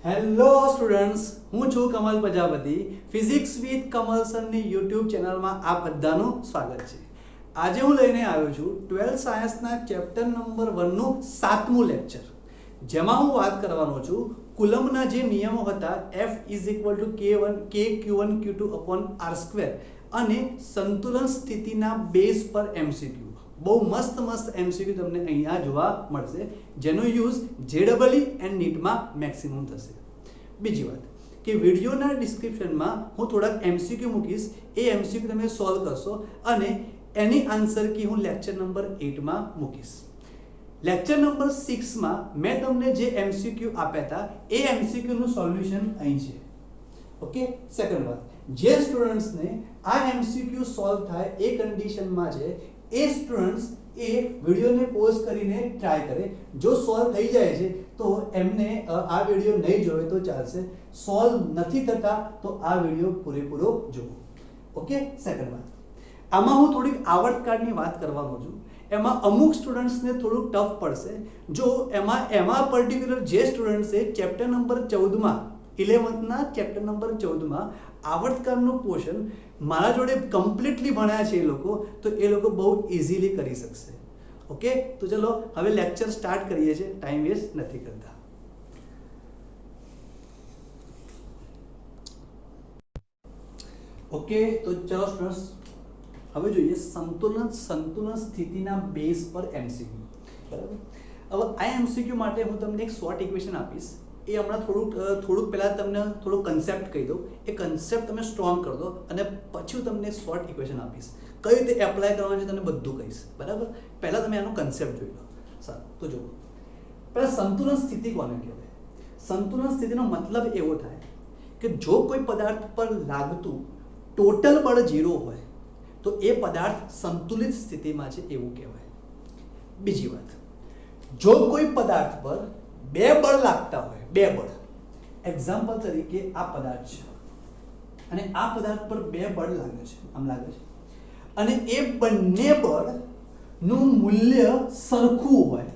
Hello students, હું છું Kamal Prajapati. Physics with Kamal સરની યુટ્યુબ ચેનલમાં આપ બધાનું સ્વાગત છે. આજે હું લઈને આવ્યો છું 12th સાયન્સના ચેપ્ટર નંબર 1 નું 7મું લેક્ચર, જેમાં હું વાત કરવાનો છું કુલમ્બના જે નિયમો હતા F K1 Q2 R² અને સંતુલન સ્થિતિના બેઝ પર MCQ. બહુ મસ્ત MCQ તમને અહીંયા જોવા મળશે, જેનો યુઝ JEE એન્ડ નીટમાં મેક્સિમમ થશે. બીજી વાત કે વિડીયોના ડિસ્ક્રિપ્શનમાં હું થોડાક MCQ મૂકીશ, એ MCQ તમે સોલ્વ કરશો અને એની આન્સર કી હું લેક્ચર નંબર 8માં મૂકીશ. લેક્ચર નંબર 6માં મેં તમને જે MCQ આપ્યા હતા એ MCQ નું સોલ્યુશન અહીં છે. ઓકે, સેકન્ડ વાત, જે સ્ટુડન્ટ્સને આ MCQ સોલ્વ થાય એ કન્ડિશનમાં છે એ સ્ટુડન્ટ્સ એ વિડીયોને પોઝ કરીને ટ્રાય કરે. જો સોલ્વ થઈ જાય છે તો એમને આ વિડીયો નહીં જોવે તો ચાલશે, સોલ્વ નથી થતા તો આ વિડીયો પૂરેપૂરો જુઓ. ઓકે, સેકન્ડ વાત, આમાં હું થોડીક આવર્ત કાર્ડની વાત કરવાનો છું. એમાં અમુક સ્ટુડન્ટ્સને થોડુંક ટફ પડશે. જો એમાં પર્ટિક્યુલર જે સ્ટુડન્ટ્સે ચેપ્ટર નંબર 14માં 11થના ચેપ્ટર નંબર 14માં આવર્તકાળનું પોર્શન મારા જોડે કમ્પ્લીટલી ભણ્યા છે એ લોકો, તો એ લોકો બહુ ઇઝીલી કરી શકશે. ઓકે, તો ચલો હવે લેક્ચર સ્ટાર્ટ કરીએ છીએ, ટાઈમ વેસ્ટ નથી કરતા. ઓકે, તો ચલો સ્ટુડન્ટ્સ હવે જોઈએ સંતુલન સ્થિતિના બેઝ પર MCQ. બરાબર, હવે આ MCQ માટે હું તમને એક શોર્ટ ઇક્વેશન આપીશ. એ હમણાં થોડુંક પહેલાં તમને થોડું કન્સેપ્ટ કહી દઉં, એ કન્સેપ્ટ તમે સ્ટ્રોંગ કરી દો અને પછી હું તમને શોર્ટ ઇક્વેશન આપીશ. કઈ રીતે એપ્લાય કરવાનું છે તમને બધું કહીશ. બરાબર, પહેલાં તમે એનો કન્સેપ્ટ જોઈ લો. સારું, તો જુઓ, પહેલાં સંતુલન સ્થિતિ કોને કહેવાય? સંતુલન સ્થિતિનો મતલબ એવો થાય કે જો કોઈ પદાર્થ પર લાગતું ટોટલ બળ 0 હોય તો એ પદાર્થ સંતુલિત સ્થિતિમાં છે એવું કહેવાય. બીજી વાત, જો કોઈ પદાર્થ પર બે બળ લાગતા હોય, બે બળ, એક્ઝામ્પલ તરીકે આ પદાર્થ છે અને આ પદાર્થ પર બે બળ લાગે છે, આમ લાગે છે, અને એ બંને બળનું મૂલ્ય સરખું હોય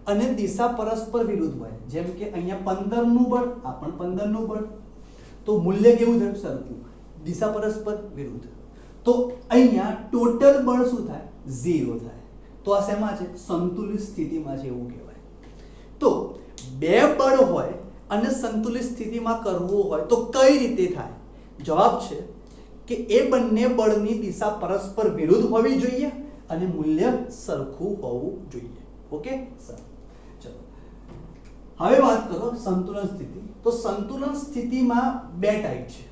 અને દિશા પરસ્પર વિરુદ્ધ હોય, જેમ કે અહીંયા 15નું બળ, આ પણ 15નું બળ, તો મૂલ્ય કેવું થયું? સરખું, દિશા પરસ્પર વિરુદ્ધ. તો અહીંયા ટોટલ બળ શું થાય? 0 થાય. તો આ શેમાં છે? સંતુલિત સ્થિતિમાં છે એવું કહેવાય. તો બે બળ હોય અને સંતુલિત સ્થિતિમાં કરવું હોય તો કઈ રીતે થાય? જવાબ છે કે એ બંને બળની દિશા પરસ્પર વિરુદ્ધ હોવી જોઈએ અને મૂલ્ય સરખું હોવું જોઈએ. ઓકે, સારું, ચલો હવે વાત કરો સંતુલન સ્થિતિ. તો સંતુલન સ્થિતિમાં બે ટાઈપ છે.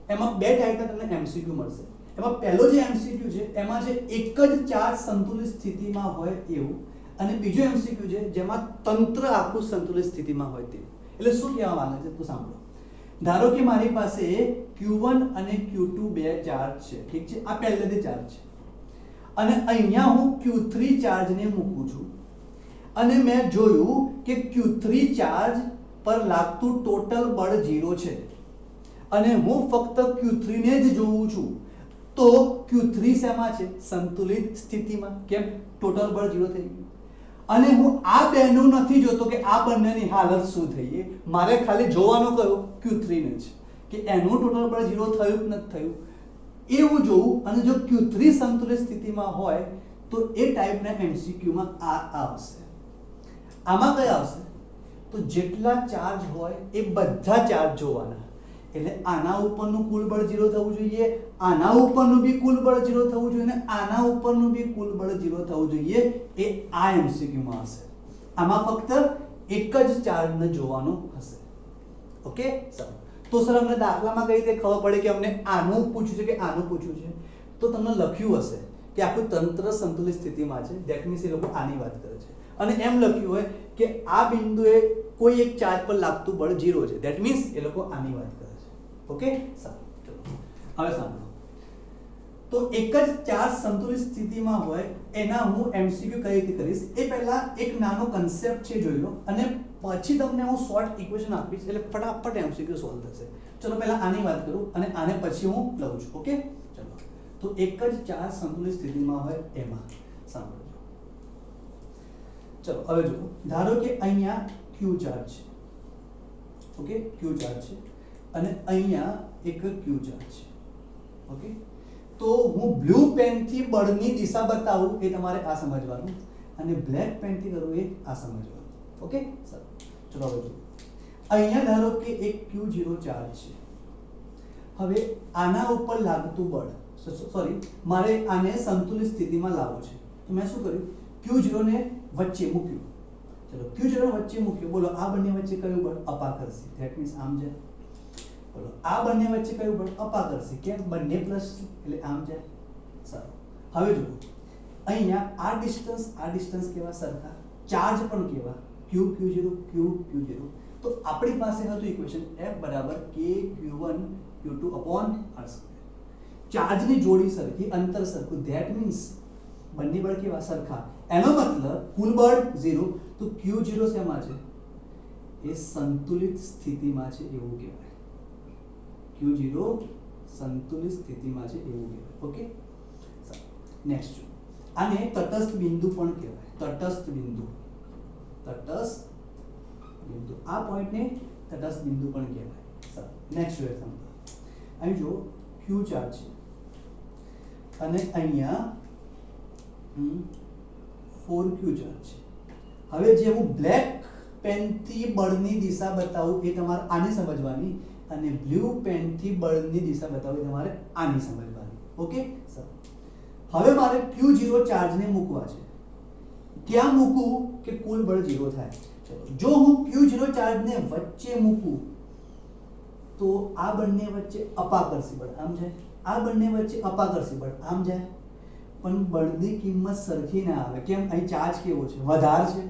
એમાં બે ટાઈપના તમને MCQ મળશે. એમાં પહેલો જે MCQ છે એમાં છે એક જ ચાર્જ સંતુલિત સ્થિતિમાં હોય એવું, અને બીજો MCQ છે જેમાં તંત્ર આખું સંતુલિત સ્થિતિમાં હોય તેવું. એટલે શું કહેવા માંગે છે તો સાંભળો. ધારો કે મારી પાસે Q1 અને Q2 બે ચાર્જ છે, ઠીક છે, આ પહેલેથી ચાર્જ છે, અને અહીંયા હું Q3 ચાર્જને મૂકું છું અને મેં જોયું કે Q3 ચાર્જ પર લાગતું ટોટલ બળ 0 છે અને હું ફક્ત Q3 ને જ જોઉં છું, તો Q3 શેમાં છે? સંતુલિત સ્થિતિમાં. કેમ? ટોટલ બળ 0 થઈ ગયું. અને હું આ બેનું નથી જોતો કે આ બંનેની હાલત શું થઈ, મારે ખાલી જોવાનું કયું? Q3 ને જ, કે એનું ટોટલ બળ 0 થયું કે નથી થયું એવું જોવું. અને જો Q3 સંતુલિત સ્થિતિમાં હોય તો એ ટાઈપના MCQમાં આ આવશે. આમાં કયા આવશે? તો જેટલા ચાર્જ હોય એ બધા ચાર્જ જોવાના. એટલે આના ઉપરનું કુલ બળ 0 થવું જોઈએ, આના ઉપરનું બી કુલ બળ 0 થવું જોઈએ અને આના ઉપરનું બી કુલ બળ 0 થવું જોઈએ. એ આ MCQમાં હશે. આમાં ફક્ત એક જ ચાર્જને જોવાનું હશે. ઓકે, સારું. તો સર અમને દાખલામાં કઈ રીતે ખબર પડે કે અમને આનું પૂછ્યું છે કે આનું પૂછ્યું છે? તો તમને લખ્યું હશે કે આખું તંત્ર સંતુલિત સ્થિતિમાં છે, ધેટ મીન્સ એ લોકો આની વાત કરે છે. અને એમ લખ્યું હોય કે આ બિંદુએ કોઈ એક ચાર્જ પર લાગતું બળ 0 છે, ધેટ મીન્સ એ લોકો આની વાત કરે છે. ઓકે, સારું, ચલો હવે સાંભળો. તો એક જ ચાર્જ સંતુલિત સ્થિતિમાં હોય એના હું MCQ કઈ રીતે કરીશ એ પહેલા એક નાનો કન્સેપ્ટ છે જોઈ લો, અને પછી તમને હું શોર્ટ ઇક્વેશન આપીશ એટલે ફટાફટ MCQ સોલ્વ થશે. ચલો પહેલા આની વાત કરું અને આને પછી હું લઉં છું. ઓકે, ચલો. તો એક જ ચાર્જ સંતુલિત સ્થિતિમાં હોય એમાં સાંભળજો. ચલો હવે જુઓ, ધારો કે અહીંયા Q ચાર્જ છે, ઓકે, ક્યુ ચાર્જ છે અને અહીંયા એક ક્યુ ચાર્જ છે. ઓકે, તો હું બ્લુ પેનથી બળની દિશા બતાવું એ તમારે આ સમજવાનું અને બ્લેક પેનથી કરું એ આ સમજવાનું. ઓકે સર, ચલો હવે જુઓ. અહીંયા ધારો કે એક Q0 ચાર્જ છે. હવે આના ઉપર લાગતું બળ, સોરી, મારે આને સંતુલિત સ્થિતિમાં લાવવું છે. તો મેં શું કર્યું, Q0 ને વચ્ચે મૂક્યું. ચલો Q0 વચ્ચે મૂક્યું. બોલો આ બંને વચ્ચે કયું બળ? અપાકર્ષી. ધેટ મીન્સ આમ જાય. બોલો આ બંને વચ્ચે કયું બળ? અપાકર્ષી. કેમ? બંને પ્લસ એટલે આમ જાય. સારું. હવે જુઓ, અહીંયા આ ડિસ્ટન્સ કેવા? સરખા. ચાર્જ પણ કેવા? Q Q0 Q Q0. તો આપણી પાસે હતું ઇક્વેશન F બરાબર K Q1 Q2 upon R². ચાર્જની જોડી સરખી, અંતર સરખું. ધેટ મીન્સ બંને બળ કેવા? સરખા. એનો મતલબ કુલ બળ 0. તો Q0 શેમાં છે? એ સંતુલિત સ્થિતિમાં છે એવું કહેવાય. Q0 સંતુલિત સ્થિતિમાં છે એવું કહેવાય. ઓકે, નેક્સ્ટ જો, આને તટસ્થ બિંદુ પણ કહેવાય. તટસ્થ બિંદુ આ પોઈન્ટને તટસ્થ બિંદુ પણ કહેવાય. સર નેક્સ્ટ જો એક્ઝામ્પલ. અહીં જો Q ચાર્જ છે અને અહીંયા 4Q ચાર્જ છે. હવે જે હું બ્લેક પેનથી બળની દિશા બતાવું એ તમારે આને સમજવાની અને બ્લુ પેનથી બળની દિશા બતાવું એ તમારે આની સમજવાની. ઓકે સર, હવે મારે Q0 ચાર્જને મૂકવા છે. ક્યાં મૂકું કે કુલ બળ 0 થાય? ચલો, જો હું Q0 ચાર્જને વચ્ચે મૂકું તો આ બંને વચ્ચે અપાકર્ષી બળ આમ જાય, આ બંને વચ્ચે અપાકર્ષી બળ આમ જાય, પણ બળની કિંમત સરખી ના આવે. કેમ? અહીં ચાર્જ કેવો છે? વધારે છે.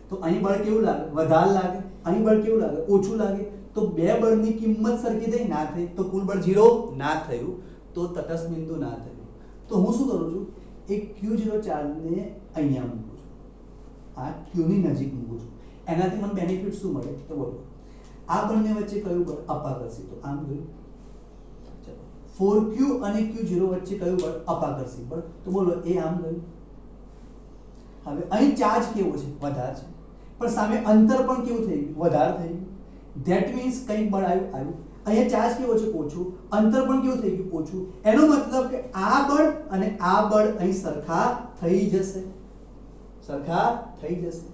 તો અહીં બળ કેવું લાગે? વધારે લાગે. અહીં બળ કેવું લાગે? ઓછું લાગે. તો બે બળની કિંમત સરખી થઈ? ના થઈ. તો કુલ બળ 0 ના થયું. તો તટસ્થ બિંદુ ના થયું. તો હું શું કરું છું, એક Q0 ચાર્જને અહીંયા મૂકું છું, આ Q ની નજીક મૂકું છું. એનાથી મને બેનિફિટ શું મળે? તો બોલો, આ બંને વચ્ચે કયું બળ? અપાકર્ષી. તો આમ ગયું. ચલો, 4Q અને Q0 વચ્ચે કયું બળ? અપાકર્ષી બળ. તો બોલો એ આમ ગયું. હવે અહીં ચાર્જ કેવો છે? વધારે છે. પણ સામે અંતર પણ કેવું થઈ ગયું? વધારે થઈ ગયું. ધેટ મીન્સ કંઈક બળ આવ્યું. અહીંયા ચાર્જ કેવો છે? ઓછું. અંતર પણ કેવું થઈ ગયું? ઓછું. એનો મતલબ કે આ બળ અને આ બળ અહીં સરખા થઈ જશે. સરખા થઈ જશે.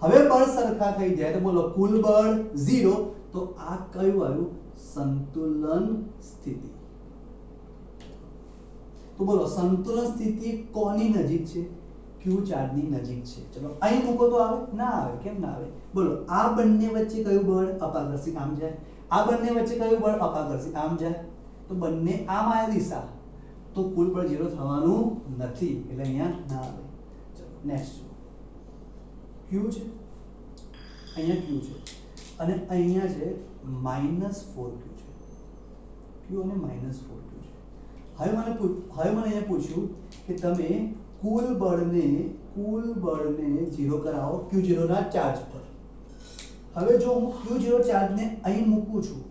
હવે બળ સરખા થઈ જાય તો બોલો કુલ બળ 0. તો આ કયું આવ્યું? સંતુલન સ્થિતિ. તો બોલો સંતુલન સ્થિતિ કોની નજીક છે? Q ચાર્જની નજીક છે. ચલો અહીં મૂકો તો આવે? ના આવે. કેમ ના આવે? બોલો આ બંને વચ્ચે કયું બળ? અપાકર્ષી. આમ જાય. આ બંને વચ્ચે કયું બળ? અપાકર્ષી. આમ જાય. તો બંને આમ આવે દિશા, તો કુલ બળ 0 થવાનું નથી. એટલે અહીંયા ના આવે. ચલો નેક્સ્ટ Q છે, અહીંયા Q છે અને અહીંયા છે -4Q છે. Q અને -4Q છે. હવે મને અહીંયા પૂછ્યું કે તમે કુલ બળને 0 કરાવો Q0 ના ચાર્જ પર. હવે જો હું Q0 ચાર્જને અહીં મૂકું છું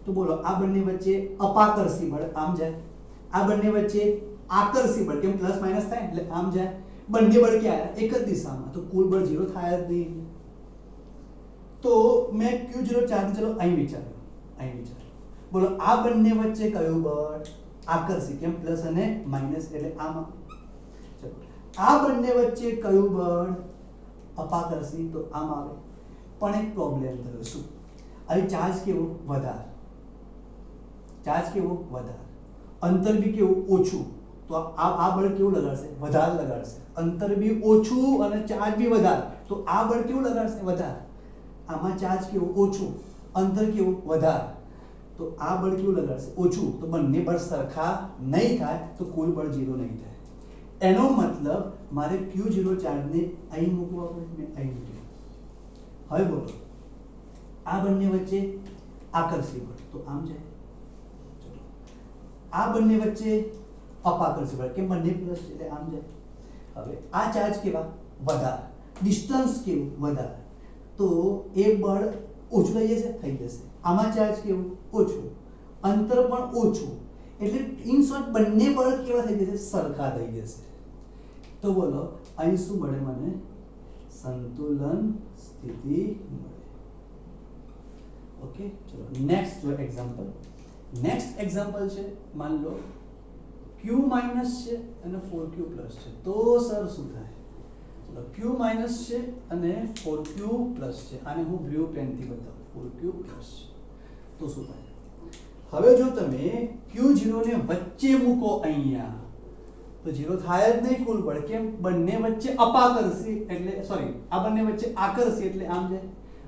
તો બોલો આ બંને વચ્ચે અપાકર્ષી બળ આમ જાય, આ બંને વચ્ચે આકર્ષી બળ, કેમ પ્લસ માઇનસ થાય એટલે આમ જાય. બંને બળ ક્યાં આવ્યા? એક જ દિશામાં. તો કુલ બળ 0 થાય જ નહીં. તો મેં Q0 ચાર્જ ચલો અહીં વિચાર્યું. બોલો આ બંને વચ્ચે કયું બળ? આકર્ષી. કેમ? પ્લસ અને માઇનસ એટલે આમાં. ચલો આ બંને વચ્ચે કયું બળ? અપાકર્ષી. તો આમ આવે. પણ એક પ્રોબ્લેમ થયો. શું? અહીં ચાર્જ કેવો? વધારે. અંતર બી કેવું? ઓછું. તો આ બળ કેવું લગાડશે? વધારે લગાડશે. અંતર બી ઓછું અને ચાર્જ બી વધારે. તો આ બળ કેવું લગાડશે? વધારે. આમાં ચાર્જ કેવું? ઓછું. અંતર કેવું? વધારે. તો આ બળ કેવું લગાડશે? ઓછું. તો બંને બળ સરખા નહીં થાય. તો કુલ બળ 0 નહીં થાય. એનો મતલબ મારે Q0 ચાર્જને અહીં મૂકવા પડે. મેં અહીં મૂક્યો. હવે બોલો આ બંને વચ્ચે આકર્ષી બળ. તો આમ જાય. ચલો આ બંને વચ્ચે અપાકર્ષી બળ, કેમ? બંને પ્લસ એટલે આમ જાય. હવે આ ચાર્જ કેવા? વધારે. ડિસ્ટન્સ કેવું? વધારે. તો એ બળ ઓછું થઈ જશે? થઈ જશે. આમાં ચાર્જ કેવું? ઓછું. અંતર પણ ઓછું. એટલે ઇન શોર્ટ બંને બળ કેવા થઈ જશે? સરખા થઈ જશે. તો બોલો અહીં શું મળે મને? સંતુલન સ્થિતિ મળે. ઓકે, ચલો નેક્સ્ટ જો એક્ઝામ્પલ. નેક્સ્ટ એક્ઝામ્પલ છે, માન લો q માઇનસ છે અને 4q પ્લસ છે. તો સર શું થાય? ચલો q માઇનસ છે અને 4q પ્લસ છે. આને હું બ્લુ પેન થી બતાવું. 4q પ્લસ તો શું થાય? હવે જો તમે q0 ને વચ્ચે મૂકો અહીંયા, તો 0 થાય જ નહીં કુલ બળ. કેમ? બંને વચ્ચે અપાકર્ષી એટલે સોરી, આ બંને વચ્ચે આકર્ષી એટલે આમ જાય,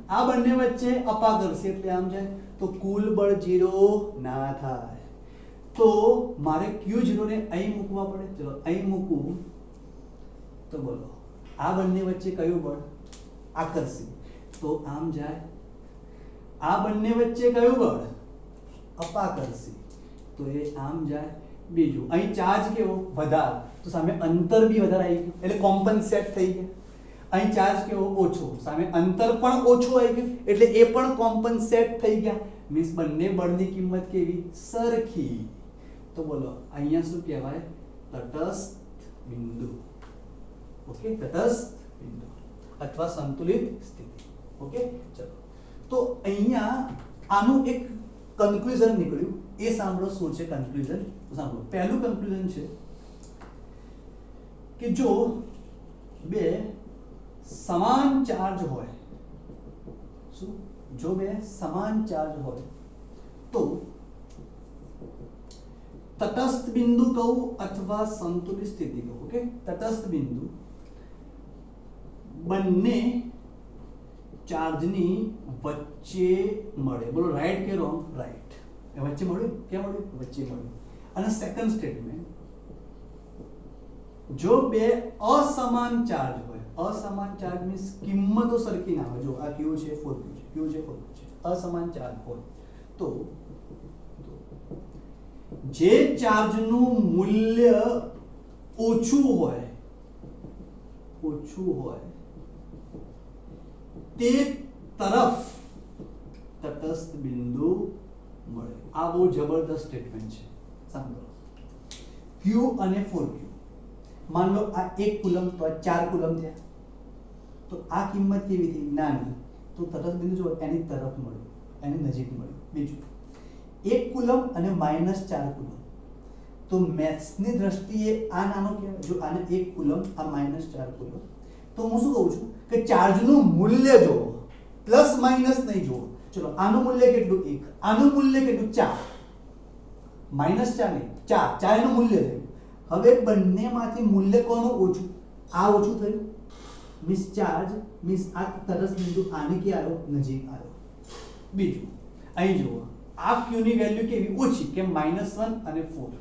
આ બંને વચ્ચે અપાકર્ષી એટલે આમ જાય, તો કુલ બળ 0 ના થાય. તો મારે q0 ને અહીં મૂકવા પડે. ચલો અહીં મૂકું તો બોલો આ બંને વચ્ચે કયું બળ? આકર્ષી. તો આમ જાય. આ બંને વચ્ચે કયું બળ? અપાકર્ષી. તો એ આમ જાય. બીજું અહીં ચાર્જ કેવો? વધારે, તો સામે અંતર બી વધારે આવી ગયું એટલે કોમ્પન્સેટ થઈ ગયા. અહીં ચાર્જ કેવો? ઓછો, સામે અંતર પણ ઓછું આવી ગયું એટલે એ પણ કોમ્પન્સેટ થઈ ગયા. મીન્સ બંને બળની કિંમત કેવી? સરખી. તો બોલો અહીંયા શું કહેવાય? તટસ્થ બિંદુ. ઓકે, તટસ્થ બિંદુ અથવા સંતુલિત સ્થિતિ. ઓકે, ચલો તો અહીંયા આનું એક કન્ક્લુઝન નીકળ્યું. એ સાંભળો શું છે કન્ક્લુઝન. સાંભળો. પહેલું કન્ક્લુઝન છે કે જો બે સમાન ચાર્જ હોય, શું? જો બે સમાન ચાર્જ હોય તો તટસ્થ બિંદુ કહું અથવા સંતુલિત સ્થિતિ કહું. ઓકે, તટસ્થ બિંદુ બંને ચાર્જની વચ્ચે મળે. બોલો રાઈટ કે રોંગ? રાઈટ. એ વચ્ચે મળ્યું. ક્યાં મળ્યું? વચ્ચે મળ્યું. અને સેકન્ડ સ્ટેટમેન્ટ, જો બે અસમાન ચાર્જ હોય, અસમાન ચાર્જ મીન્સ કિંમતો સરખી ના હોય. જો આ q છે 4q છે, q છે 4q છે, અસમાન ચાર્જ હોય તો જે ચાર્જનું મૂલ્ય ઓછું હોય તે તરફ તટસ્થ બિંદુ મળે. આ બહુ જબરદસ્ત સ્ટેટમેન્ટ છે. સાંભળો. q અને 4q, માન લો આ 1 કુલમ તો આ 4 કુલમ થયા, તો આ કિંમત કેવી થઈ? નાની. તો તટસ્થ બિંદુ જો એની તરફ મળ્યું, એની નજીક મળ્યું. બીજું 1 કુલમ અને -4 કુલમ, તો મેથ્સની દ્રષ્ટિએ આ નાનો કહેવાય. જો આને 1 કુલમ, આ -4 કુલમ, તો હું શું કહું છું કે ચાર્જનું મૂલ્ય જોવો, પ્લસ માઇનસ નહીં જોવો. ચલો આનું મૂલ્ય કેટલું? 1. આનું મૂલ્ય કેટલું? 4. -4 નહીં, 4. 4 એનું મૂલ્ય થયું. હવે બંનેમાંથી મૂલ્ય કોનું ઓછું? આ ઓછું થયું. મીન્સ ચાર્જ મીન્સ આ તટસ્થ બિંદુ આની કે આવ્યો? નજીક આવ્યો. બીજું અહીં જુઓ, આ q ની વેલ્યુ કેવી? ઓછી. કેમ? -1 અને 4.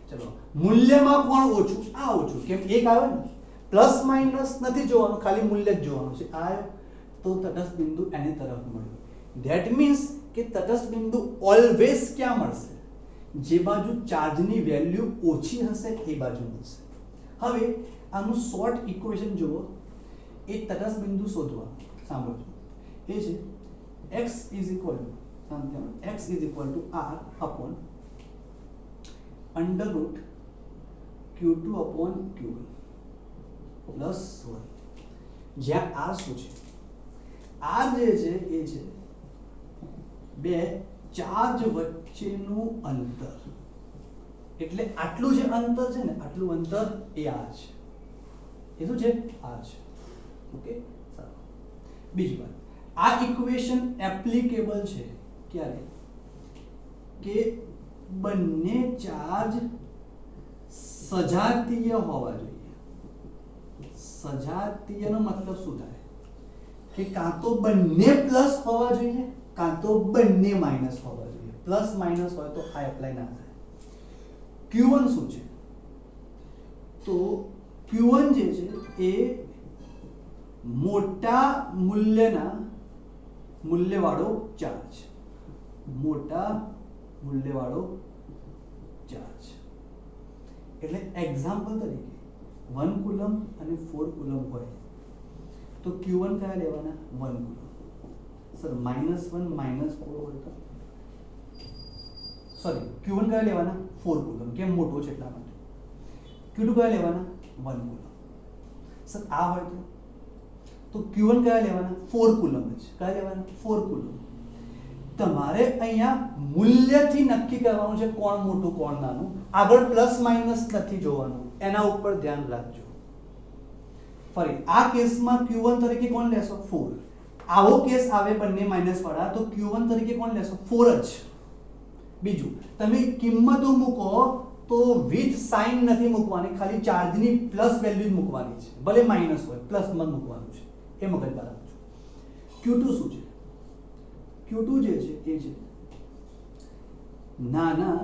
ચલો મૂલ્યમાં કોણ ઓછું? આ ઓછું. કેમ? 1 આવ્યો ને. પ્લસ માઇનસ નથી જોવાનું, ખાલી મૂલ્ય જ જોવાનું છે. આ તો તટસ્થ બિંદુ એની તરફ મળ્યું. ધેટ મીન્સ કે તટસ્થ બિંદુ ઓલવેઝ ક્યાં મળશે? જે બાજુ ચાર્જની વેલ્યુ ઓછી હશે એ બાજુ મળશે. હવે આનું શોર્ટ ઇક્વેશન જુઓ. એ તટસ્થ બિંદુ શોધવા સાંભળજો. એ છે x = r upon √q2/q1 plus 1. જ્યાં r શું છે? r જે છે એ છે બે ચાર્જ વચ્ચેનું અંતર. એટલે આટલું જે અંતર છે ને, આટલું અંતર એ r છે. એ શું છે? r છે. ઓકે, સારું. બીજી વાત, આ ઇક્વેશન એપ્લિકેબલ છે ક્યારે? કે બંને ચાર્જ સજાતીય હોવા જોઈએ. સજાતીયનો મતલબ શું થાય? કે કાં તો બંને પ્લસ હોવા જોઈએ, કાં તો બંને માઇનસ હોવા જોઈએ. પ્લસ માઇનસ હોય તો આ એપ્લાય ના થાય. q1 શું છે? તો q1 જે છે એ મોટા મૂલ્યવાળો ચાર્જ. મોટા મૂલ્યવાળો ચાર્જ એટલે એક્ઝામ્પલ તરીકે 1 કુલમ અને 4 કુલમ હોય તો q1 કયા લેવાના? 1 કુલમ. સર -1 -4 હોય તો સોરી q1 કયા લેવાના? 4 કુલમ. કેમ? મોટો છે એટલા માટે. q2 કયા લેવાના? 1 કુલમ. સર આ હોય તો q1 કયા લેવાના? 4 કુલમ જ. કયા લેવાના? 4 કુલમ. તમારે અહીંયા મૂલ્યથી નક્કી કરવાનું છે કોણ મોટું કોણ નાનું. આગળ પ્લસ માઇનસ નથી જોવાનું, એના ઉપર ધ્યાન રાખજો. ફરી આ કેસમાં Q1 તરીકે કોણ લેશો? 4. આવો કેસ આવે બંને માઇનસ વાળા તો Q1 તરીકે કોણ લેશો? 4 જ. બીજું તમે કિંમતો મૂકો તો વિથ સાઇન નથી મૂકવાની, ખાલી ચાર્જની પ્લસ વેલ્યુ જ મૂકવાની છે, ભલે માઇનસ હોય પ્લસ માં મૂકવાનું છે. એ મગજમાં રાખજો. Q2 શું છે? Q2 જે છે એ છે નાના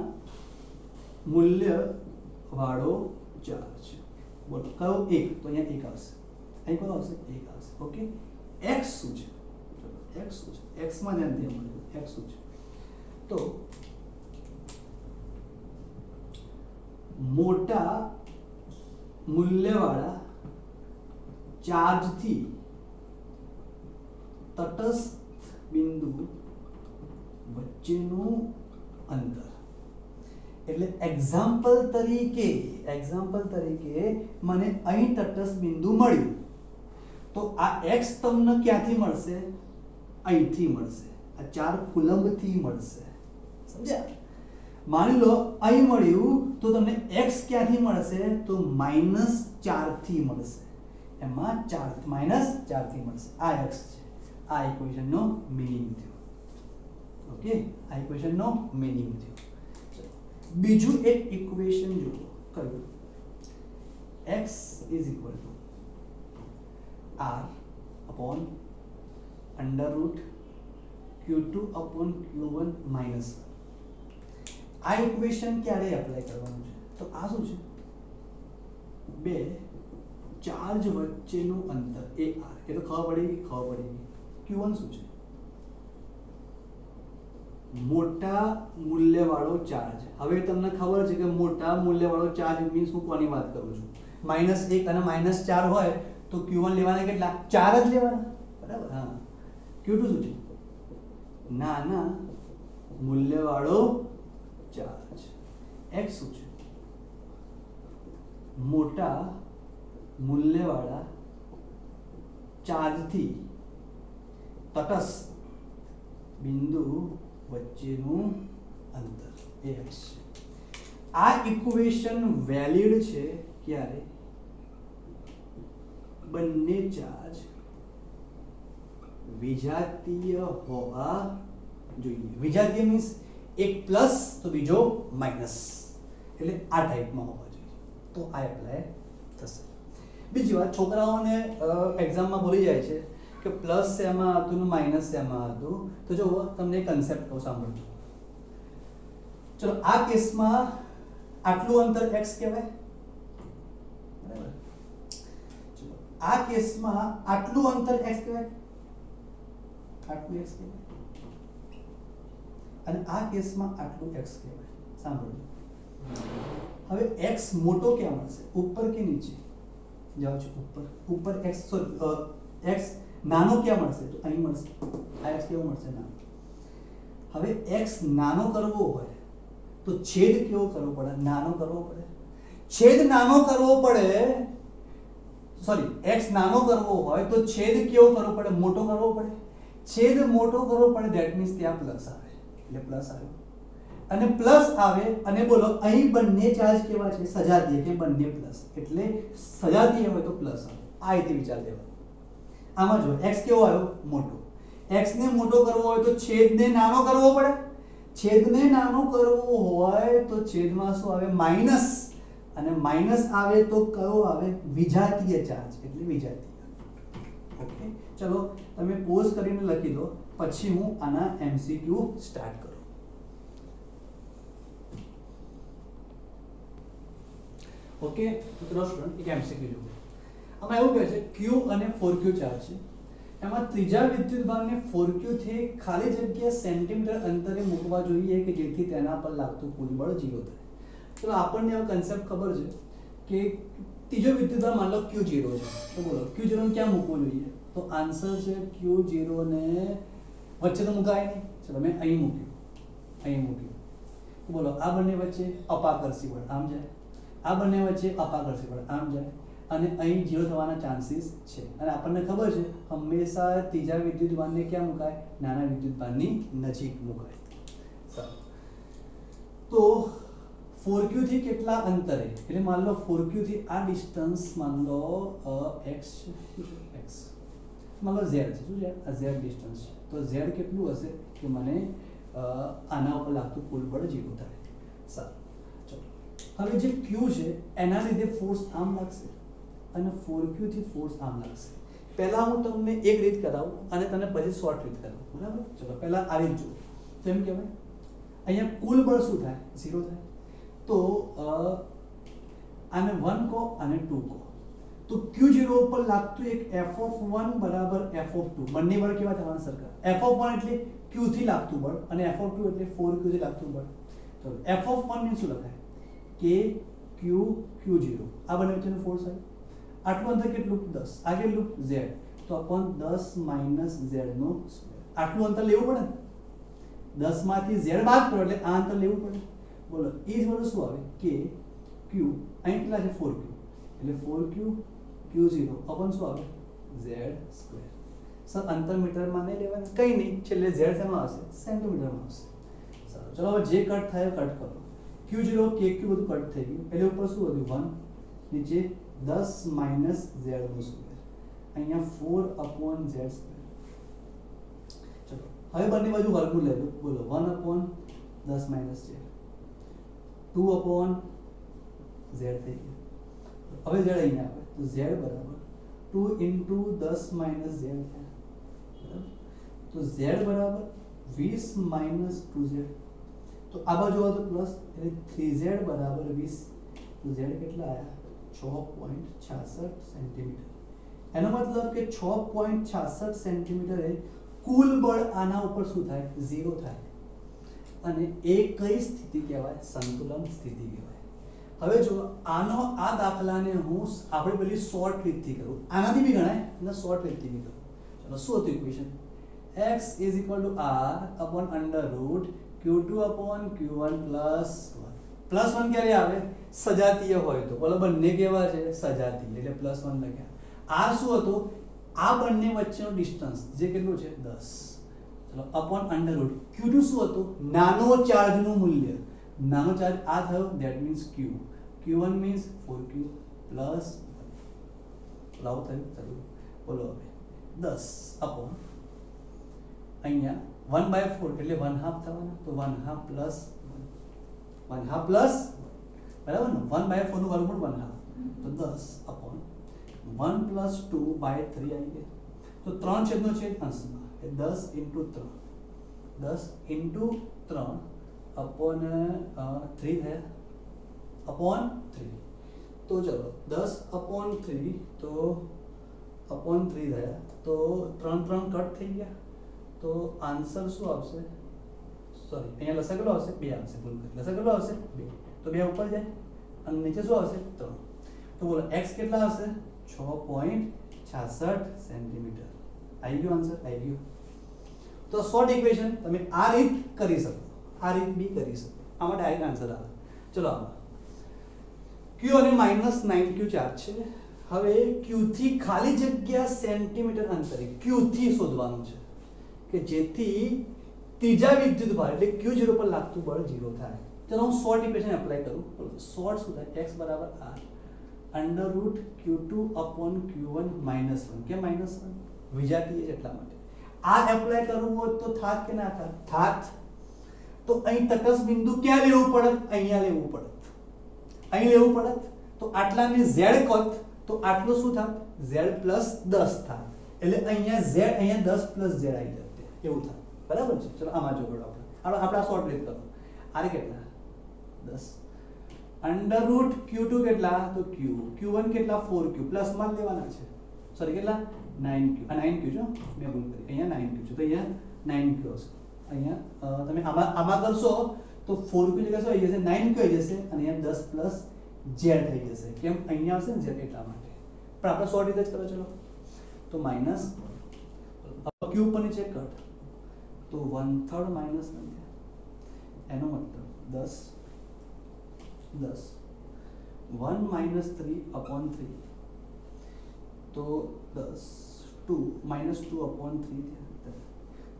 મૂલ્ય વાળો ચાર્જ. બોલો કયો? 1. તો અહીંયા 1 આવશે. અહીં કયો આવશે? 1 આવશે. ઓકે. x શું છે? ચલો x શું છે? x માં ધ્યાન દેવાનું. x શું છે? તો મોટા મૂલ્યવાળા ચાર્જથી તટસ્થ બિંદુ વચ્ચેનું અંતર. એટલે એક્ઝામ્પલ તરીકે મને અહીં તટસ્થ બિંદુ મળ્યું તો આ x તમને ક્યાંથી મળશે? અહીંથી મળશે. આ 4 કુલંબથી મળશે. સમજ્યા? માની લો અહીં મળ્યું તો તમને x ક્યાંથી મળશે? તો -4 થી મળશે. એમાં 4 -4 થી મળશે. આ x છે. આ ઇક્વેશનનો મીનિંગ થયો. ઓકે, આ ઇક્વેશનનો મીનિંગ થયો. બીજું એક ઇક્વેશન જુઓ. કયું? x = r upon √Q2/Q1 -1. આ ઇક્વેશન ક્યારે એપ્લાય કરવાનું છે? તો આ શું છે? બે ચાર્જ વચ્ચેનું અંતર એ r. એ તો ખબર પડી. Q1 શું છે? મોટા મૂલ્યવાળો ચાર્જ. હવે તમને ખબર છે કે મોટા મૂલ્યવાળો ચાર્જ મીન્સ હું કોની વાત કરું છું? -1 અને -4 હોય તો Q1 લેવાના કેટલા? 4 જ લેવાના. બરાબર? હા. Q2 શું છે? નાના મૂલ્યવાળો ચાર્જ. x શું છે? મોટા મૂલ્યવાળા ચાર્જથી તટસ્થ બિંદુ વચ્ચેનું અંતર એ x છે. આ ઇક્વેશન વેલિડ છે ક્યારે? બંને ચાર્જ વિજાતીય હોવા જોઈએ. વિજાતીય મીન્સ એક પ્લસ તો બીજો માઇનસ, એટલે આ ટાઈપમાં હોવા જોઈએ તો આ એપ્લાય થશે. બીજી વાત, છોકરાઓને એક્ઝામમાં ભૂલી જાય છે કે પ્લસ શેમાં હતું ને માઇનસ શેમાં હતું. તો જો તમને કન્સેપ્ટ કહું, સાંભળજો. ચલો આ કેસમાં આટલું અંતર x કહેવાય. બરાબર? ચલો આ કેસમાં આટલું અંતર x કહેવાય. આટલું x કહેવાય. અને આ કેસમાં આટલું x કહેવાય. સાંભળજો. હવે x મોટો ક્યાં મળશે? ઉપર કે નીચે? જાઓ છો ઉપર x x નાનો ક્યાં મળશે? તો અહીં મળશે. આ x કેવો મળશે? નાનો. હવે x નાનો કરવો હોય તો છેદ કેવો કરવો પડે? નાનો કરવો પડે. છેદ નાનો કરવો પડે, સોરી, x નાનો કરવો હોય તો છેદ કેવો કરવો પડે? મોટો કરવો પડે. છેદ મોટો કરવો પડે, ધેટ મીન્સ ત્યાં પ્લસ આવે. એટલે પ્લસ આવ્યો. અને પ્લસ આવે અને બોલો અહીં બંને ચાર્જ કેવા છે? સજાતીય, કે બંને પ્લસ. એટલે સજાતીય હોય તો પ્લસ આવે. આ રીતે વિચાર લેવાનો. આમાં જો x કેવો આવ્યો? મોટો. x ને મોટો કરવો હોય તો છેદને નાનો કરવો પડે. છેદને નાનો કરવો હોય તો છેદમાં શું આવે? માઈનસ. અને માઈનસ આવે તો કયો આવે? વિજાતીય ચાર્જ, એટલે વિજાતીય. ઓકે, ચલો તમે પોઝ કરીને લખી દો, પછી હું આના MCQ સ્ટાર્ટ કરું. ઓકે, મિત્રો સ્ટુડન્ટ, એક MCQ જુઓ. આમાં એવું કહે છે Q અને 4Q ચાર્જ છે. એમાં ત્રીજા વિદ્યુતભારને 4Q થી ખાલી જગ્યા સેન્ટીમીટર અંતરે મૂકવા જોઈએ કે જેથી તેના પર લાગતું કુલ બળ 0 થાય. ચલો આપણને આ કન્સેપ્ટ ખબર છે કે ત્રીજો વિદ્યુતભાર માન લો Q0 છે. તો બોલો Q0 ને ક્યાં મૂકવો જોઈએ? તો આન્સર છે Q0 ને વચ્ચે તો મુકાય નહીં. ચલો મેં અહીં મૂક્યું. બોલો આ બંને વચ્ચે અપાકર્ષી બળ આમ જાય. આ બંને વચ્ચે અપાકર્ષી બળ આમ જાય. અને અહીં 0 થવાના ચાન્સીસ છે અને આપણને ખબર છે હંમેશા ત્રીજા વિદ્યુતભારને ક્યાં મુકાય? નાના વિદ્યુતભારની નજીક મુકાય. સારું, તો 4q થી કેટલા અંતરે, એટલે માન લો 4q થી આ ડિસ્ટન્સ માન લો x છે, x માન લો z છે, શું છે આ z ડિસ્ટન્સ છે, તો z કેટલું હશે કે મને આના ઉપર લાગતું કુલ બળ 0 થાય. સારું, ચલો હવે જે q છે એના લીધે ફોર્સ આમ લાગશે અને 4q થી ફોર્સ આમ લાગશે. પહેલા હું તમને એક રીત કરાવું અને તને પછી શોર્ટ રીત કરાવું, બરાબર? ચલો પહેલા આ રીત જો, તો એમ કહેવાય અહીંયા કુલ બળ શું થાય? 0 થાય. તો આને 1 કહો અને 2 કહો, તો q0 ઉપર લાગતું એક f(1) બરાબર f(2), બંને બળ કેવા થવાના? સરખા. f(1) એટલે q થી લાગતું બળ અને f(2) એટલે 4q થી લાગતું બળ. તો f(1) ને શું લખાય? k q q0, આ બંને વચ્ચેનો ફોર્સ આવે. આટલું અંતર કેટલું? 10. આ કેટલું? z, તો upon 10 - z નો સ્ક્વેર. આટલું અંતર લેવું પડે ને, 10 માંથી z બાદ કરો એટલે આ અંતર લેવું પડે. બોલો એ જ વડે શું આવે? k q, અહીં કેટલા છે? 4q, એટલે 4q q0 upon શું આવે? z square. સર અંતર મીટરમાં નહીં લેવાનું, કંઈ નહીં, છેલ્લે z શેમાં આવશે? સેન્ટીમીટરમાં આવશે. સારું, ચલો હવે જે કટ થાય કટ કરો. q0 kq બધું કટ થઈ ગયું, એટલે ઉપર શું વધ્યું? 1, નીચે 10 - z નો સ્ક્વેર, અહીંયા 4/z સ્ક્વેર. ચલો હવે બંને બાજુ વર્ગમૂળ લેજો. બોલો 1/10 - z, 2/z થઈ ગયું. હવે z અહીંયા આવે તો z બરાબર 2 × 10 - z થાય, બરાબર? તો z બરાબર 20 - 2z, તો આ બાજુ આવે તો પ્લસ, એટલે 3z બરાબર 20, તો z કેટલા આવ્યા? 6.66 સેન્ટીમીટર. એનો મતલબ કે 6.66 સેન્ટીમીટરે કુલ બળ આના ઉપર શું થાય? 0 થાય. અને એ કઈ સ્થિતિ કહેવાય? સંતુલન સ્થિતિ કહેવાય. હવે જો આનો આ દાખલાને હું આપણે પેલી શોર્ટ રીતથી કરું, આનાથી બી ગણાય અને શોર્ટ રીતથી બી કરું. ચલો શું હતું ઇક્વેશન? x = r/√q2/q1 + 1. +1 ક્યારે આવે? સજાતીય હોય તો. બોલો બંને કેવા છે? સજાતીય, એટલે +1 લખ્યા. r શું હતો? આ બંને વચ્ચેનો ડિસ્ટન્સ જે કેટલું છે? 10. ચલો upon √ q2 શું હતું? નાનો ચાર્જનું મૂલ્ય, નાનો ચાર્જ આ થયો, that means q, q1 means 4q + 1. લાવ થયું. ચલો બોલો હવે 10 upon અહીંયા 1/4 એટલે 1/2 થવાના, તો 1/2 + 1, 1/2 + 1, બરાબર ને? 1/4 નું વર્ગમૂળ 1/2, તો 10 upon 1 + 2/3 આવી ગયા. તો 3/છેદ અંશમાં, એટલે 10 × 3, 10 × 3 upon 3 થયા, upon 3. તો ચલો 10 upon 3, તો upon 3 થયા, તો 3 3 કટ થઈ ગયા, તો આન્સર શું આવશે? સોરી, અહીંયા લસા કેટલો આવશે? 2 આવશે. ભૂલ કરી, લસા કેટલો આવશે? 2, તો 2 ઉપર જાય અને નીચે શું આવશે? 3. તો બોલો x કેટલા આવશે? 6.66 સેન્ટીમીટર. આવી ગયો આન્સર? આવી ગયો. તો શોર્ટ ઇક્વેશન તમે આ રીત કરી શકો, આ રીત બી કરી શકો, આમાં ડાયરેક્ટ આન્સર આવે. ચલો આમાં q અને -9q ચાર્જ છે. હવે q થી ખાલી જગ્યા સેન્ટીમીટર અંતરે q થી શોધવાનું છે કે જેથી ત્રીજા વિદ્યુતભાર એટલે q0 પર લાગતું બળ 0 થાય. ચલો હું શોર્ટ ઇક્વેશન એપ્લાય કરું. શોર્ટ શું થાય? x = r √q2/q1 - 1. કેમ -1? વિજાતીય છે એટલા માટે. આ એપ્લાય કરવું હોય તો થાત કે ના થાત? થાત. તો અહીં તટસ્થ બિંદુ ક્યાં લેવું પડત? અહીંયા લેવું પડત, અહીં લેવું પડત. તો આટલાને z કોત તો આટલું શું થાત? z + 10 થાત. એટલે અહીંયા z, અહીંયા 10 + z આવી જશે, એવું થાય. બરાબર છે? ચલો આમાં જોડો આપણે શોર્ટ રીત કરો. આ કેટલા? 10 √q2 કેટલા? તો q, q1 કેટલા? 4q + માં લેવાના છે. સોરી કેટલા? 9q. આ 9q છે, મેં ભૂલ કરી, અહીંયા 9q છે, તો અહીંયા 9q હશે. અહીંયા તમે આમાં કરશો તો 4q જગ્યાએ શું આવી જશે? 9q આવી જશે અને અહીંયા 10 + z થઈ જશે. કેમ? અહીંયા આવશે ને z એટલા માટે. પણ આપણે શોર્ટ રીતે જ કરો. ચલો તો માઈનસ q ઉપર નીચે કટ, તો 1/3 - 1 થયા. એનો મતલબ 10 1 - 3/3, तो 10 2 -2 अपॉन 3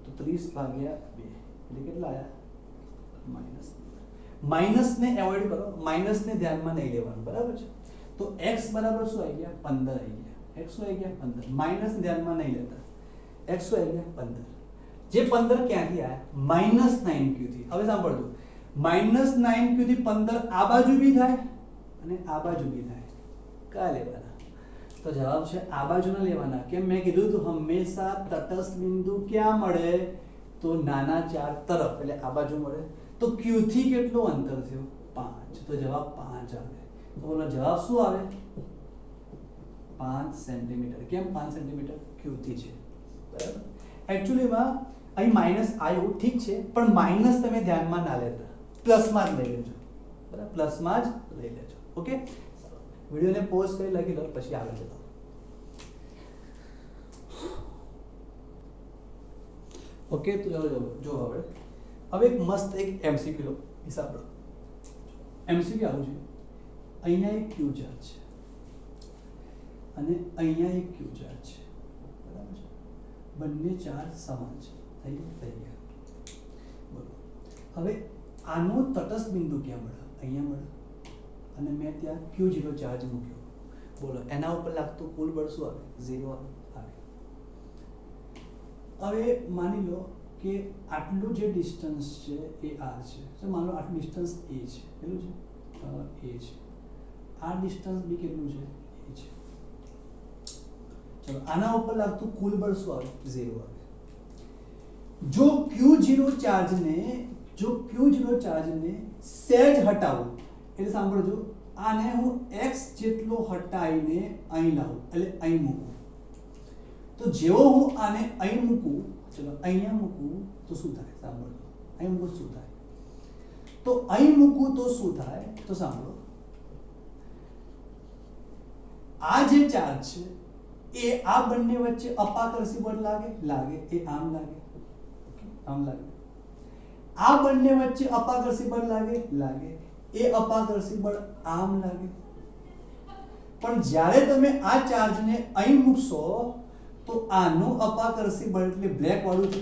तो 30 ભાગ્યા 2 એટલે કેટલા આયા માઇનસ ને એવોઇડ કરો, માઇનસ ને ધ્યાનમાં નહીં લેવાનું, બરાબર છે। તો x બરાબર શું આવી ગયા 15 આવી ગયા, x શું આવી ગયા 15, માઇનસ ધ્યાનમાં નહીં લેતા, x શું આવી ગયા 15, જે 15 ક્યાંથી આયા -9q થી। હવે સાંભળજો, -9q થી 15 આ બાજુ બી થાય અને આ બાજુ બી થાય, કયા લેવાના? તો જવાબ છે આ બાજુના લેવાના। કેમ? મેં કીધું તો હંમેશા તટસ્થ બિંદુ ક્યાં મળે? તો નાના ચાર તરફ, એટલે આ બાજુ મળે। તો q થી કેટલું અંતર થયું 5, તો જવાબ 5 આવે। તો બોલો જવાબ શું આવે 5 સેન્ટીમીટર। કેમ 5 સેન્ટીમીટર? q થી છે, બરાબર। એક્ચ્યુઅલીમાં અહીં માઈનસ આવ્યું, ઠીક છે, પણ માઈનસ તમે ધ્યાનમાં ના લેતા, પ્લસમાં જ લઈ લેજો, બરાબર, પ્લસમાં જ લઈ લેજો। ઓકે, વિડિયોને પોઝ કરી લખી લો, પછી આગળ જતો। ઓકે, તો ચાલો જો હવે એક મસ્ત એક એમસીક્યુ લો, હિસાબ લો। એમસીક્યુ આવું છે, અહીંયા એક ક્યુ ચાર્જ છે અને અહીંયા એક ક્યુ ચાર્જ છે, બરાબર છે, બંને ચાર્જ સમાન છે, થઈ ગયા। બોલો હવે આનો તટસ્થ બિંદુ ક્યાં મળે? અહીંયા મળે અને મેં ત્યાં Q0 ચાર્જ મૂક્યો, બોલો એના ઉપર લાગતું કુલ બળ શું આવે? 0 આવે। હવે માની લો કે આટલું જે ડિસ્ટન્સ છે એ r છે, તો માની લો આટલું ડિસ્ટન્સ a છે, કેટલું છે? a છે। આ ડિસ્ટન્સ બી કેટલું છે? a છે। ચલો આના ઉપર લાગતું કુલ બળ શું આવે? 0 આવે। જો Q0 ચાર્જને સહેજ હટાવું, એટલે સાંભળજો, આને હું x જેટલો હટાવીને અહીં લાવું, એટલે અહીં મૂકું, તો જેવો હું આને અહીં મૂકું, ચલો અહીંયા મૂકું તો શું થાય? સાંભળો, અહીં મૂકું શું થાય? તો અહીં મૂકું તો શું થાય? તો સાંભળો, આ જે ચાર્જ છે એ આ બંને વચ્ચે અપાકર્ષી બળ લાગે, એ આમ લાગે, આમ લાગે। આ બંને વચ્ચે અપાકર્ષી બળ લાગે, એ અપાકર્ષી બળ આમ લાગે। પણ જ્યારે તમે આ ચાર્જને અહીં મૂકશો તો આનું અપાકર્ષી બળ એટલે બ્લેક વાળું છે,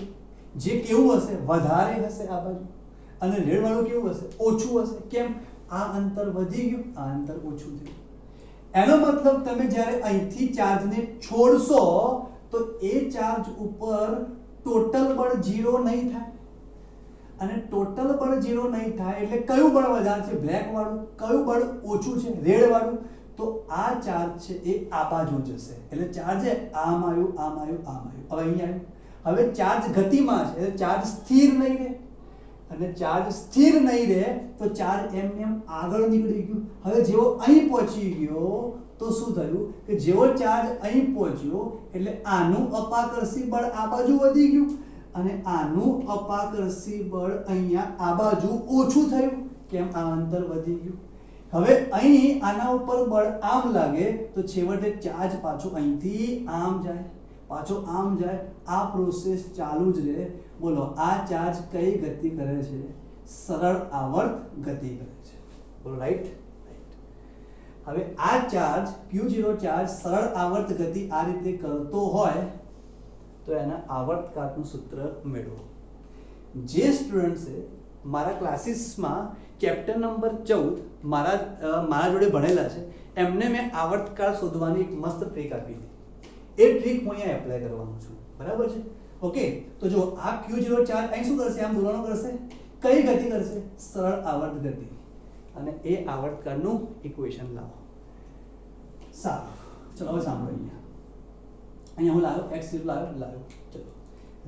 જે કેવું હશે? વધારે હશે આ બાજુ, અને રેડ વાળું કેવું હશે? ઓછું હશે। કેમ? આ અંતર વધી ગયું, આ અંતર ઓછું થયું। એનો મતલબ તમે જ્યારે અહીંથી ચાર્જને છોડશો તો એ ચાર્જ ઉપર ટોટલ બળ 0 નહીં થાય, અને ટોટલ બળ 0 નહીં થાય એટલે કયું બળ વધારે છે? બ્લેક વાળું। કયું બળ ઓછું છે? રેડ વાળું। તો આ ચાર્જ છે એ આ બાજુ જશે, એટલે ચાર્જ આમ આવ્યું, આમ આવ્યું, આમ આવ્યું, હવે અહીં આવ્યું। હવે ચાર્જ ગતિમાં છે, એટલે ચાર્જ સ્થિર નહીં રહે, અને ચાર્જ સ્થિર નહીં રહે તો ચાર્જ એમ આગળ નીકળી ગયું। હવે જેવો અહીં પહોંચી ગયો તો શું થયું કે જેવો ચાર્જ અહીં પહોંચ્યો એટલે આનું અપાકર્ષી બળ આ બાજુ વધી ગયું, અને આનું અપાકર્ષી બળ અહીંયા આ બાજુ ઓછું થયું। કેમ? આ અંતર વધી ગયું। હવે અહીં આના ઉપર બળ આમ લાગે તો છેવટે ચાર્જ પાછો અહીંથી આમ જાય, પાછો આમ જાય, આ પ્રોસેસ ચાલુ જ રહે। બોલો આ ચાર્જ કઈ ગતિ કરે છે? સરળ આવર્ત ગતિ કરે છે, બોલો રાઈટ। હવે આ ચાર્જ Q0 ચાર્જ સરળ આવર્ત ગતિ આ રીતે કરતો હોય તો એના આવર્તકાળનું સૂત્ર મેળવો। જે સ્ટુડન્ટ્સે મારા ક્લાસીસમાં ચેપ્ટર નંબર 14 મારા જોડે ભણેલા છે એમને મેં આવર્તકાળ શોધવાની એક મસ્ત ટ્રીક આપી હતી, એ ટ્રીક હું અહીંયા એપ્લાય કરવાનો છું, બરાબર છે? ઓકે, તો જો આ Q0 ચાર્જ અહીં શું કરશે? આમ દોલનો કરશે, કઈ ગતિ કરશે? સરળ આવર્ત ગતિ, અને એ આવર્તકાળનું ઇક્વેશન લાવો। સારું, ચલો હવે સાંભળો, અહીંયા હું લાવ્યો x લાવ્યો, ચલો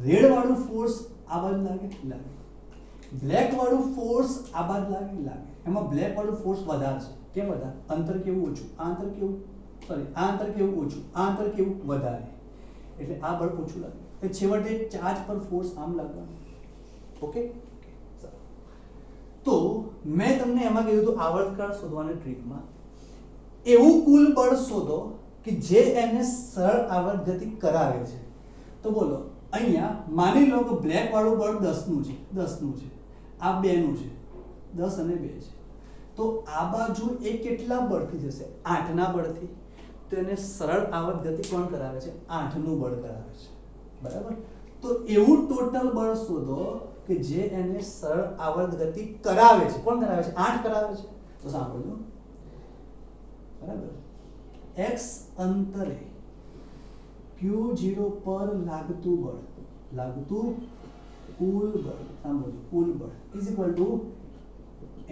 રેડ વાળું ફોર્સ આ બાજુ લાગે, બ્લેક વાળું ફોર્સ આ બાજુ લાગે। એમાં બ્લેક વાળું ફોર્સ વધારે છે, કેમ વધારે? અંતર કેવું ઓછું, આ અંતર કેવું, સોરી આ અંતર કેવું ઓછું, આ અંતર કેવું વધારે, એટલે આ બળ ઓછું લાગે, એટલે છેવટે ચાર્જ પર ફોર્સ આમ લાગવાનો। ઓકે, તો મેં તમને એમાં કીધું હતું આવર્તકાળ શોધવાની ટ્રીકમાં એવું કુલ બળ શોધો કે જે એને સરળ આવર્ત ગતિ કરાવે છે। તો બોલો અહીંયા માની લો કે બ્લેક વાળું બળ 10નું છે, આ 2નું છે, 10 અને 2 છે, તો આ બાજુ એ કેટલા બળથી જશે? 8ના બળથી। તો એને સરળ આવર્ત ગતિ કોણ કરાવે છે? 8 નું બળ કરાવે છે, બરાબર? તો એવું ટોટલ બળ શોધો કે જે એને સરળ આવર્ત ગતિ કરાવે છે. કોણ કરાવે છે? 8 કરાવે છે. તો સાંભળજો, બરાબર, x અંતરે q0 પર લાગતું બળ, લાગતું કુલ બળ, સાંભળજો, કુલ બળ is equal to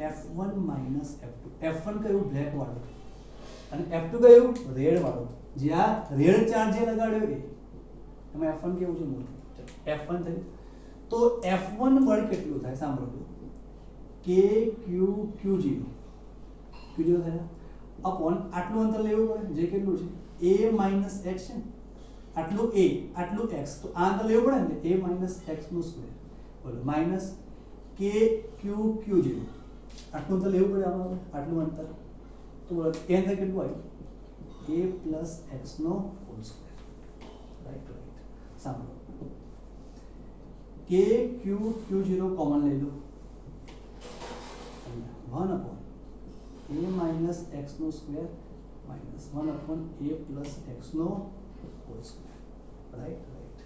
F1 minus F2. F1 કયું? બ્લેક વાળું, અને F2 કયું? રેડ વાળું. જ્યાં રેડ ચાર્જે લગાડ્યો એ એમાં F1 કેવું છે? મોટું. F1 થયું. તો F1 બળ કેટલું થાય? સાંભળજો, KQ Q0 થાય અપોન આટલું અંતર લેવું પડે, જે કેટલું છે? A માઈનસ x છે, આટલું A, આટલું x, તો આ અંતર લેવું પડે ને, A માઈનસ x નું સ્ક્વેર, બોલો, માઈનસ KQ Q0, આટલું અંતર લેવું પડે આમાં, આટલું અંતર, તો બોલો એ અંતર કેટલું આવ્યું? A પ્લસ x નો હોલ સ્ક્વેર. Right, right. સાંભળો, KQ Q0 કોમન લઈ લો, 1 upon A minus x નો square minus 1 upon A plus x નો હોલ સ્ક્વેર. Right, right.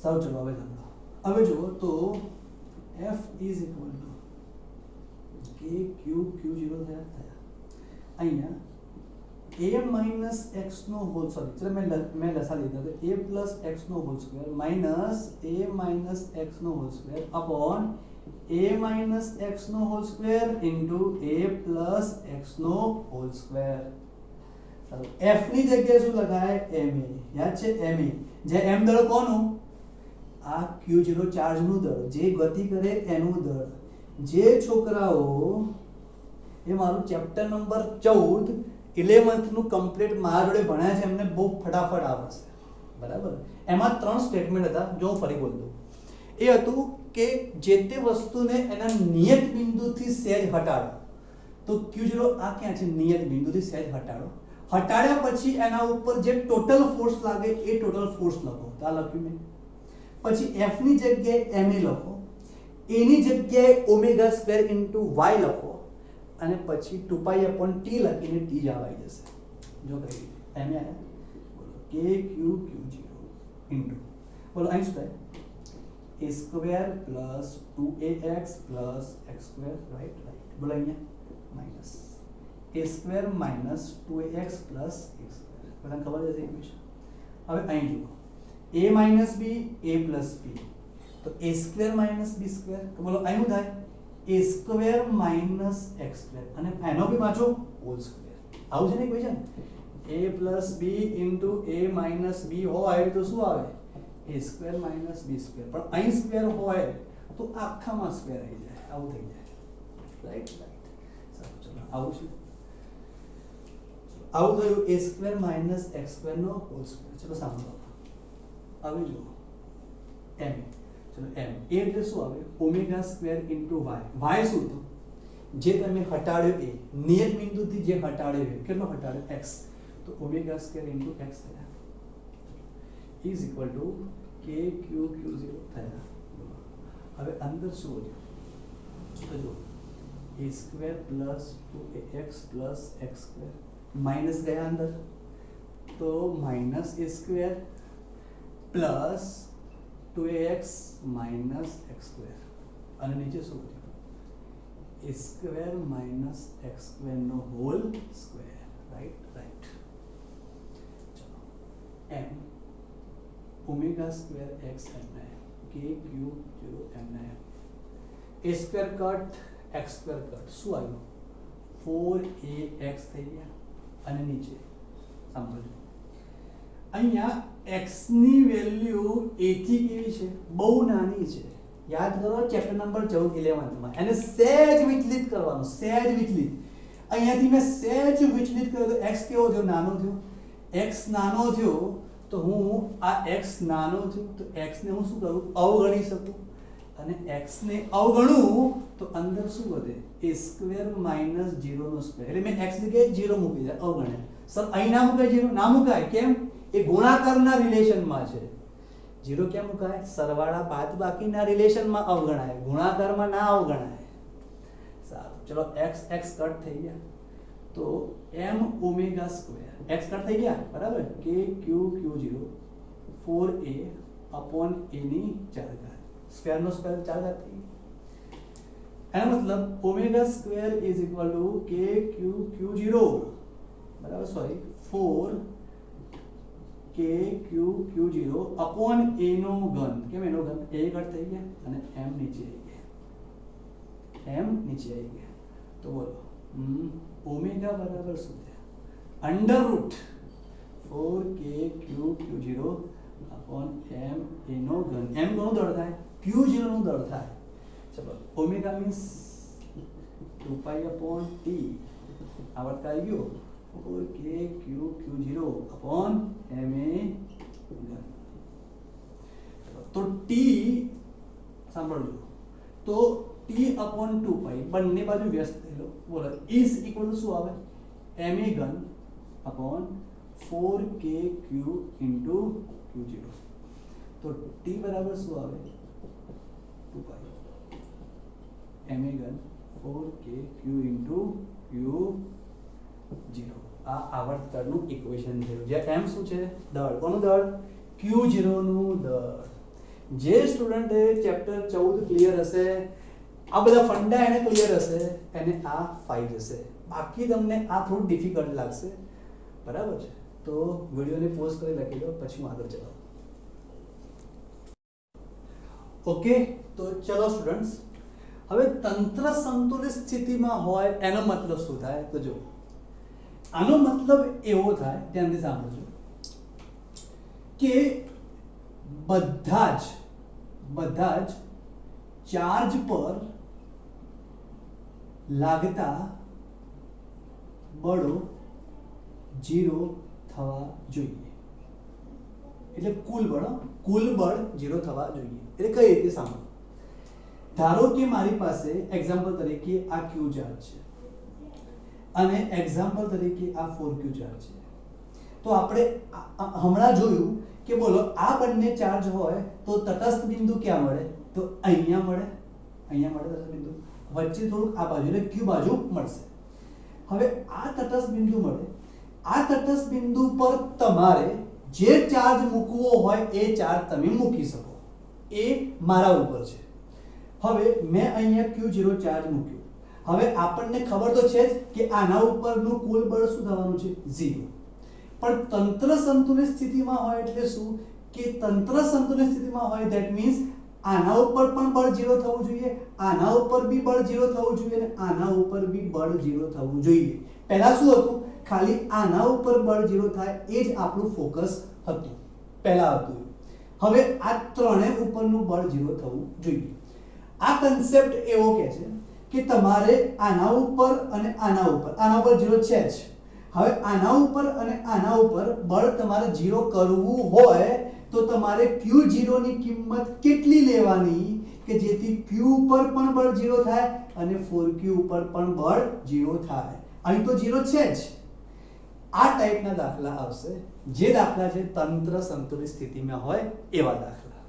સાવ ચલો હવે લખો. હવે જુઓ તો F is equal to KQ Q0 થયા. અહીંયા A minus x નો હોલ, સોરી ચલો મેં લસા લીધા, તો A plus x નો whole square minus A minus x નો whole square upon A minus x નો whole square into A plus x નો હોલ સ્ક્વેર. F ની જગ્યાએ શું લખાય? ma. યાદ છે? ma. જે m દળ કોનું? આ Q0 ચાર્જ નું દળ, જે ગતિ કરે એનું દળ. જે છોકરાઓ એ મારું ચેપ્ટર નંબર 14 11th નું કમ્પ્લીટ મારા જોડે ભણ્યા છે એમને બહુ ફટાફટ આવડશે, બરાબર? એમાં 3 સ્ટેટમેન્ટ હતા, જો ફરી બોલ દઉં. એ હતું કે જે તે વસ્તુને એના નિયત બિંદુથી સહેજ હટાડો. તો Q0 આ ક્યાં છે? નિયત બિંદુથી સહેજ હટાડો. હટાડ્યા પછી એના ઉપર જે ટોટલ ફોર્સ લાગે એ ટોટલ ફોર્સ લખો. તો આ લખ્યું મેં. પછી F ની જગ્યાએ ma લખો, A ની જગ્યાએ ઓમેગા સ્ક્વેર ઇન્ટુ y લખો, અને પછી 2π upon t લખીને t જવાબ આવી જશે. જો કઈ રીતે ma આયા, બોલો, KQ Q0 ઇન્ટુ, બોલો અહીં શું થાય? A square plus 2ax plus x square, right, right. બોલો અહીંયા minus A square minus 2ax plus x square. બધાને ખબર છે ઇક્વેશન? હવે અહીં જુઓ, A minus b, A plus b, તો A square minus b square, તો બોલો અહીં શું થાય? A square minus x square, અને એનો બી પાછો હોલ સ્ક્વેર. આવું છે ને equation? A plus b into A minus b હોય તો શું આવે? A square minus b square. પણ અહીં સ્ક્વેર હોય તો આખામાં સ્ક્વેર આવી જાય, આવું થઈ જાય. Right, right. સારું, ચલો આવું છે, આવું થયું A square minus x square no whole square. ચલો સાંભળો, હવે જુઓ m, ચલો m a એટલે શું આવે? Omega square into y. y શું હતું? જે તમે હટાડ્યો એ નિયત બિંદુથી જે હટાડ્યો એ કેટલો હટાડ્યો? x. તો ઓમેગા સ્ક્વેર ઇન્ટુ x થયા is equal to KQ Q0 થયા. હવે અંદર શું વધ્યું? તો જો A square plus 2ax plus x square, minus ગયા અંદર, તો minus A square plus 2ax minus x square, અને નીચે શું વધ્યું? A square minus x square નો હોલ સ્ક્વેર. Right, right. ચલો m omega square x m KQ0 m A square cut x square cut, શું આવ્યું? 4ax થઈ ગયા. અને નીચે સાંભળજો, અહીંયા x ની વેલ્યુ a થી કેવી છે? બહુ નાની છે. યાદ કરો ચેપ્ટર નંબર 14 11th માં એને સહેજ વિચલિત કરવાનું, સહેજ વિચલિત. અહીંયાથી મેં સહેજ વિચલિત કર્યો તો x કેવો થયો? નાનો થયો. x નાનો થયો તો હું આ x નાનો થયો તો x ને હું શું કરું? અવગણી શકું. અને x ને અવગણું તો અંદર શું વધે? A સ્ક્વેર માઇનસ 0 નો સ્ક્વેર. એટલે મેં x ની જગ્યાએ 0 મૂકી દીધા, અવગણ્યા. સર અહીં ના મુકાય 0? ના મુકાય. કેમ? એ ગુણાકારના રિલેશનમાં છે. 0 કેમ મુકાય? સરવાળા બાદબાકીના રિલેશનમાં અવગણાય, ગુણાકારમાં ના અવગણાય. સારું, ચલો x x કટ થઈ ગયા. તો તો m omega square x cut થઈ ગયા બરાબર k q q0 4a upon a ની 4 ઘાત સ્ક્વેર નો સ્ક્વેર 4 ઘાત થઈ એનો મતલબ omega square is equal to k q q0 બરાબર sorry 4 k q q0 upon a નો ઘન કેમ એનો ઘન a કટ થઈ ગયા અને m નીચે આવી ગયા m નીચે આવી ગયા તો બોલો ओमेगा बराबर શું થયા under route 4k q q0 upon m a નો ઘન m કોનું દળ થાય q0 નું દળ થાય ચલો ઓમેગા મીન્સ 2 अपॉन t આવર્ત આવી ગયો 4k q q0 upon m a ઘન તો t સાંભળજો તો t अपॉन 2 પાઈ બંને બાજુ વ્યસ્ત થઈ લો બોલો ઇઝ ઇક્વલ ટુ શું આવે ma ઘન upon 4k q into q0 તો t બરાબર શું આવે 2 પાઈ ma ઘન 4k q into q0 આ આવર્તનનું ઇક્વેશન થયું જે m શું છે દળ કોનું દળ q0 નું દળ જે સ્ટુડન્ટે ચેપ્ટર 14 ક્લિયર હશે આ બધા ફંડા એને ક્લિયર હશે એને આ ફાઈ જશે બાકી તમને આ થોડું ડિફિકલ્ટ લાગશે બરાબર છે તો વિડિયોને પોઝ કરી લખી લો પછી હું આગળ ચલાવું ઓકે તો ચલો સ્ટુડન્ટ્સ હવે તંત્ર સંતુલિત સ્થિતિમાં હોય એનો મતલબ શું થાય તો જો આનો મતલબ એવો થાય ધ્યાનથી સાંભળજો કે બધા જ ચાર્જ પર લાગતા બળો 0 થવા જોઈએ એટલે કુલ બળ 0 થવા જોઈએ એટલે કઈ રીતે સાંભળો ધારો કે મારી પાસે એક્ઝામ્પલ તરીકે આ q ચાર્જ છે અને એક્ઝામ્પલ તરીકે આ 4q ચાર્જ છે તો આપણે હમણાં જોયું કે બોલો આ બંને ચાર્જ હોય તો તટસ્થ બિંદુ ક્યાં મળે તો અહીંયા મળે તટસ્થ બિંદુ વચ્ચે થોડું આ બાજુ એટલે q બાજુ મળશે હવે આ તટસ્થ બિંદુ મળે આ તટસ્થ બિંદુ પર તમારે જે ચાર્જ મૂકવો હોય એ ચાર્જ તમે મૂકી શકો એ મારા ઉપર છે હવે મેં અહીંયા q0 ચાર્જ મૂક્યો હવે આપણને ખબર તો છે જ કે આના ઉપરનું કુલ બળ શું થવાનું છે 0 પણ તંત્ર સંતુલિત સ્થિતિમાં હોય એટલે શું કે તંત્ર સંતુલિત સ્થિતિમાં હોય ધેટ મીન્સ આના ઉપર પણ બળ 0 થવું જોઈએ આના ઉપર બી બળ 0 થવું જોઈએ અને આના ઉપર બી બળ 0 થવું જોઈએ પહેલા શું હતું ખાલી આના ઉપર બળ 0 થાય એ જ આપણું ફોકસ હતું પહેલા હતું હવે આ ત્રણે ઉપરનું બળ 0 થવું જોઈએ આ કન્સેપ્ટ એવો કહે છે કે તમારે આના ઉપર અને આના ઉપર 0 છે જ હવે આના ઉપર અને આના ઉપર બળ તમારે 0 કરવું હોય તો તમારે q0 ની કિંમત કેટલી લેવાની કે જેથી q ઉપર પણ બળ 0 થાય અને 4q ઉપર પણ બળ 0 થાય અહીં તો 0 છે જ આ ટાઈપના દાખલા આવશે જે દાખલા છે તંત્ર સંતુલિત સ્થિતિમાં હોય એવા દાખલા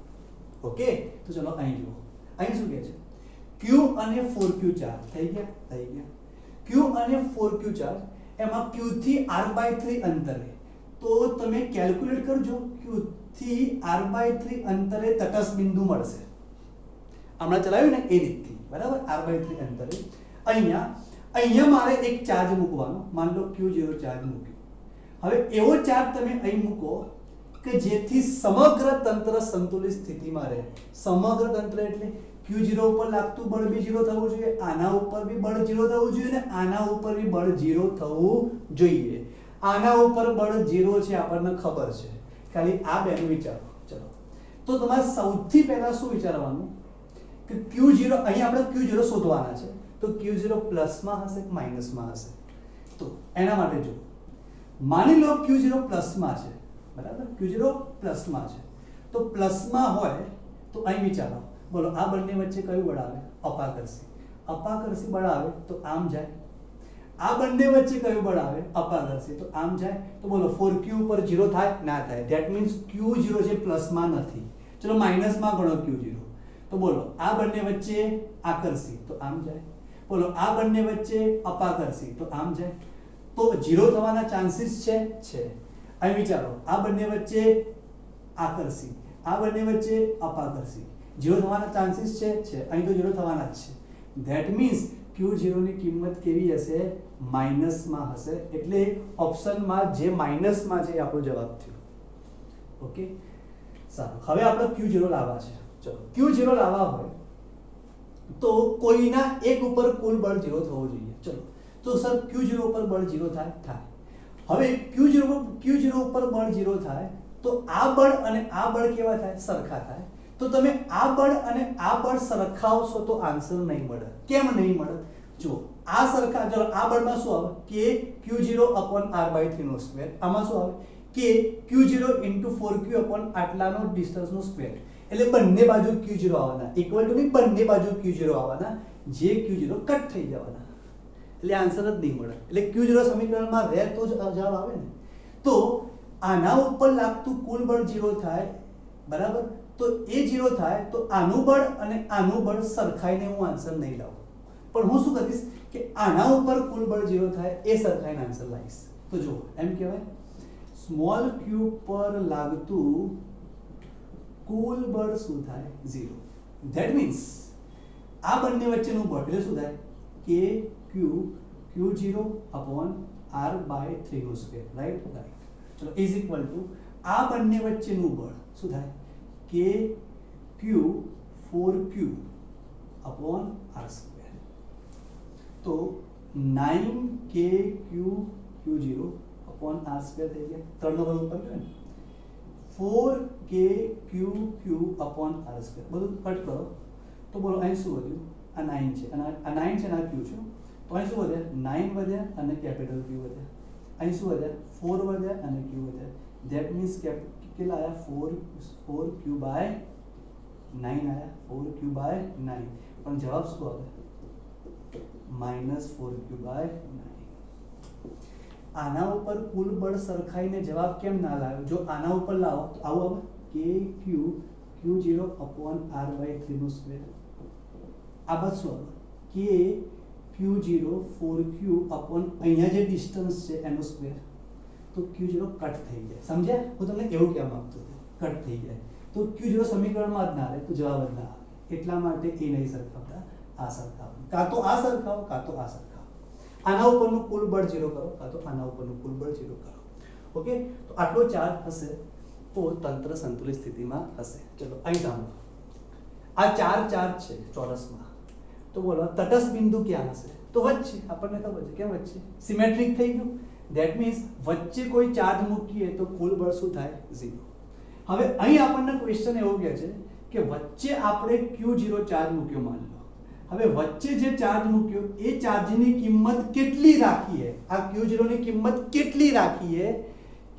ઓકે તો ચલો અહીં જુઓ અહીં શું કહે છે q અને 4q ચાર્જ થઈ ગયા q અને 4q ચાર્જ એમાં q થી r/3 અંતરે તો તમે કેલ્ક્યુલેટ કરજો q થી r/3 અંતરે તટસ્થ બિંદુ મળશે હમણાં ચલાવ્યું ને એ રીતથી બરાબર r/3 અંતરે અહીંયા મારે એક ચાર્જ મૂકવાનો માન લો q0 ચાર્જ મૂક્યો હવે એવો ચાર્જ તમે અહીં મૂકો કે જેથી સમગ્ર તંત્ર સંતુલિત સ્થિતિમાં રહે સમગ્ર તંત્ર એટલે q0 ઉપર લાગતું બળ બી 0 થવું જોઈએ આના ઉપર બી બળ 0 થવું જોઈએ અને આના ઉપર બી બળ 0 થવું જોઈએ આના ઉપર બળ 0 છે આપણને ખબર છે ખાલી આ બેનું વિચારો ચલો તો તમારે સૌથી પહેલા શું વિચારવાનું કે q0 અહીં આપણે q0 શોધવાના છે તો q0 પ્લસમાં હશે કે માઈનસમાં હશે તો એના માટે જો માની લો q0 પ્લસમાં છે બરાબર q0 પ્લસમાં છે તો પ્લસમાં હોય તો અહીં વિચારો બોલો આ બંને વચ્ચે કયું બળ આવે અપાકર્ષી બળ આવે તો આમ જાય આ બંને વચ્ચે કયું બળ આવે અપાકર્ષી તો આમ જાય તો બોલો 4q ઉપર 0 થાય ના થાય ધેટ મીન્સ q0 જે પ્લસમાં નથી ચલો માઈનસમાં ગણો q0 તો બોલો આ બંને વચ્ચે આકર્ષી તો આમ જાય બોલો આ બંને વચ્ચે અપાકર્ષી તો આમ જાય તો 0 થવાના ચાન્સીસ છે અહીં વિચારો આ બંને વચ્ચે આકર્ષી આ બંને વચ્ચે અપાકર્ષી 0 થવાના ચાન્સીસ છે અહીં તો 0 થવાના જ છે ધેટ મીન્સ Q0 ની કિંમત કેવી હશે માઈનસમાં હશે એટલે ઓપ્શનમાં જે માઈનસમાં છે એ આપણો જવાબ થયો ઓકે સારું હવે આપણે Q0 લાવવા છે ચલો Q0 લાવવા હોય તો કોઈના એક ઉપર કુલ બળ 0 થવો જોઈએ ચલો તો સર Q0 ઉપર બળ 0 થાય હવે Q0 ઉપર બળ 0 થાય તો આ બળ અને આ બળ કેવા થાય સરખા થાય તો તમે આ બળ અને આ બળ સરખાવશો તો આન્સર નહીં મળે કેમ નહીં મળે જો આ સરખા ચલો આ બળમાં શું આવે કે Q0/r/3 નો સ્ક્વેર આમાં શું આવે કે Q0 * 4Q આટલાનો ડિસ્ટન્સનો સ્ક્વેર એટલે બંને બાજુ Q0 આવવાના ઇક્વલ ટુ ની બંને બાજુ Q0 આવવાના જે Q0 કટ થઈ જવાના એટલે આન્સર જ નહીં મળે એટલે Q0 સમીકરણમાં રહે તો જ જવાબ આવે ને તો આના ઉપર લાગતું કુલ બળ 0 થાય બરાબર તો એ 0 થાય તો આનું બળ અને આનું બળ સરખાઈને હું આન્સર નહીં લાવું પણ હું શું કરીશ કે આના ઉપર કુલ બળ 0 થાય એ સરખાઈને આન્સર લાવીશ તો જો એમ કહેવાય સ્મોલ q પર લાગતું કુલ બળ શું થાય 0 ધેટ મીન્સ આ બંને વચ્ચેનું બળ એટલે શું થાય કે Q0/r/3 નો સ્ક્વેર રાઈટ ચલો ઇઝ ઇક્વલ ટુ આ બંને વચ્ચેનું બળ શું થાય કે Q4Q/r² તો 9kQQ0/r² થઈ ગયા ત્રણનો વર્ગ ઉપર ગયો ને 4kQQ/r² બધું કટ કરો તો બોલો અહીં શું વધ્યું આ 9 છે અને આ 9 છે અને આ q છે તો અહીં શું વધ્યા 9 વધ્યા અને કેપિટલ Q વધ્યા અહીં શું વધ્યા 4 વધ્યા અને Q વધ્યા ધેટ મીન્સ કેટલા આયા 4Q/9 આયા 4Q/9 પણ જવાબ શું આવે -4Q/9 આના ઉપર કુલ બળ સરખાઈને જવાબ કેમ ના લાવ્યો જો આના ઉપર લાવો તો આવું આવે કે Q0/r/3 નો સ્ક્વેર આ બાદ શું આવે કે Q0 4Q અહીંયા જે ડિસ્ટન્સ છે એનો સ્ક્વેર તો Q0 કટ થઈ જાય સમજ્યા હું તમને એવું કહેવા માંગતો હતો કટ થઈ જાય તો Q0 સમીકરણમાં જ ના રહે તો જવાબ જ ના આવે એટલા માટે એ નહીં સરખાવતા આ સરખાવો કાં તો આ સરખાવો કાં તો આ સરખાવો આના ઉપરનું કુલ બળ 0 કરો કાં તો આના ઉપરનું કુલ બળ 0 કરો ઓકે તો આટલો ચાર્જ હશે તો તંત્ર સંતુલિત સ્થિતિમાં હશે ચલો અહીં સાંભળો આ ચાર ચાર્જ છે ચોરસમાં તો બોલો તટસ્થ બિંદુ ક્યાં હશે તો વચ્ચે આપણને ખબર છે કેમ વચ્ચે સિમેટ્રિક થઈ ગયું ધેટ મીન્સ વચ્ચે કોઈ ચાર્જ મૂકીએ તો કુલ બળ શું થાય 0 હવે અહીં આપણને ક્વેશ્ચન એવો કહે છે કે વચ્ચે આપણે Q0 ચાર્જ મૂક્યો માન લો હવે વચ્ચે જે ચાર્જ મૂક્યો એ ચાર્જની કિંમત કેટલી રાખીએ આ Q0 ની કિંમત કેટલી રાખીએ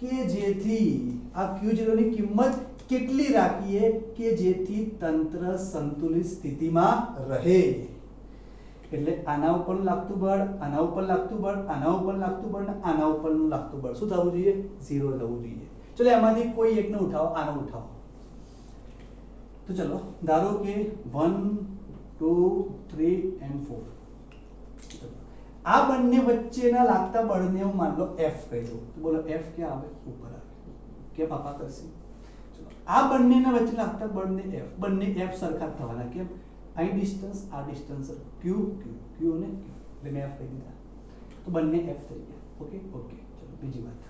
કે જેથી આ Q0 ની કિંમત કેટલી રાખીએ કે જેથી તંત્ર સંતુલિત સ્થિતિમાં રહે એટલે આના ઉપર લાગતું બળ આના ઉપર લાગતું બળ આના ઉપર લાગતું બળ અને આના ઉપર લાગતું બળ શું થવું જોઈએ 0 થવું જોઈએ ચલો એમાંથી કોઈ એકને ઉઠાવો આનો ઉઠાવો તો ચલો ધારો કે 1 2 3 and 4 આ બંને વચ્ચેના લાગતા બળને હું માન લો F કહી દઉં તો બોલો F ક્યાં આવે ઉપર આવે કે પાપા કરશે ચલો આ બંનેના વચ્ચે લાગતા બળને F બંને F સરખા થવાના કેમ અહીં ડિસ્ટન્સ આ ડિસ્ટન્સ Q અને Q એટલે મેં F કહી દીધા તો બંને F થઈ ગયા ઓકે ચલો બીજી વાત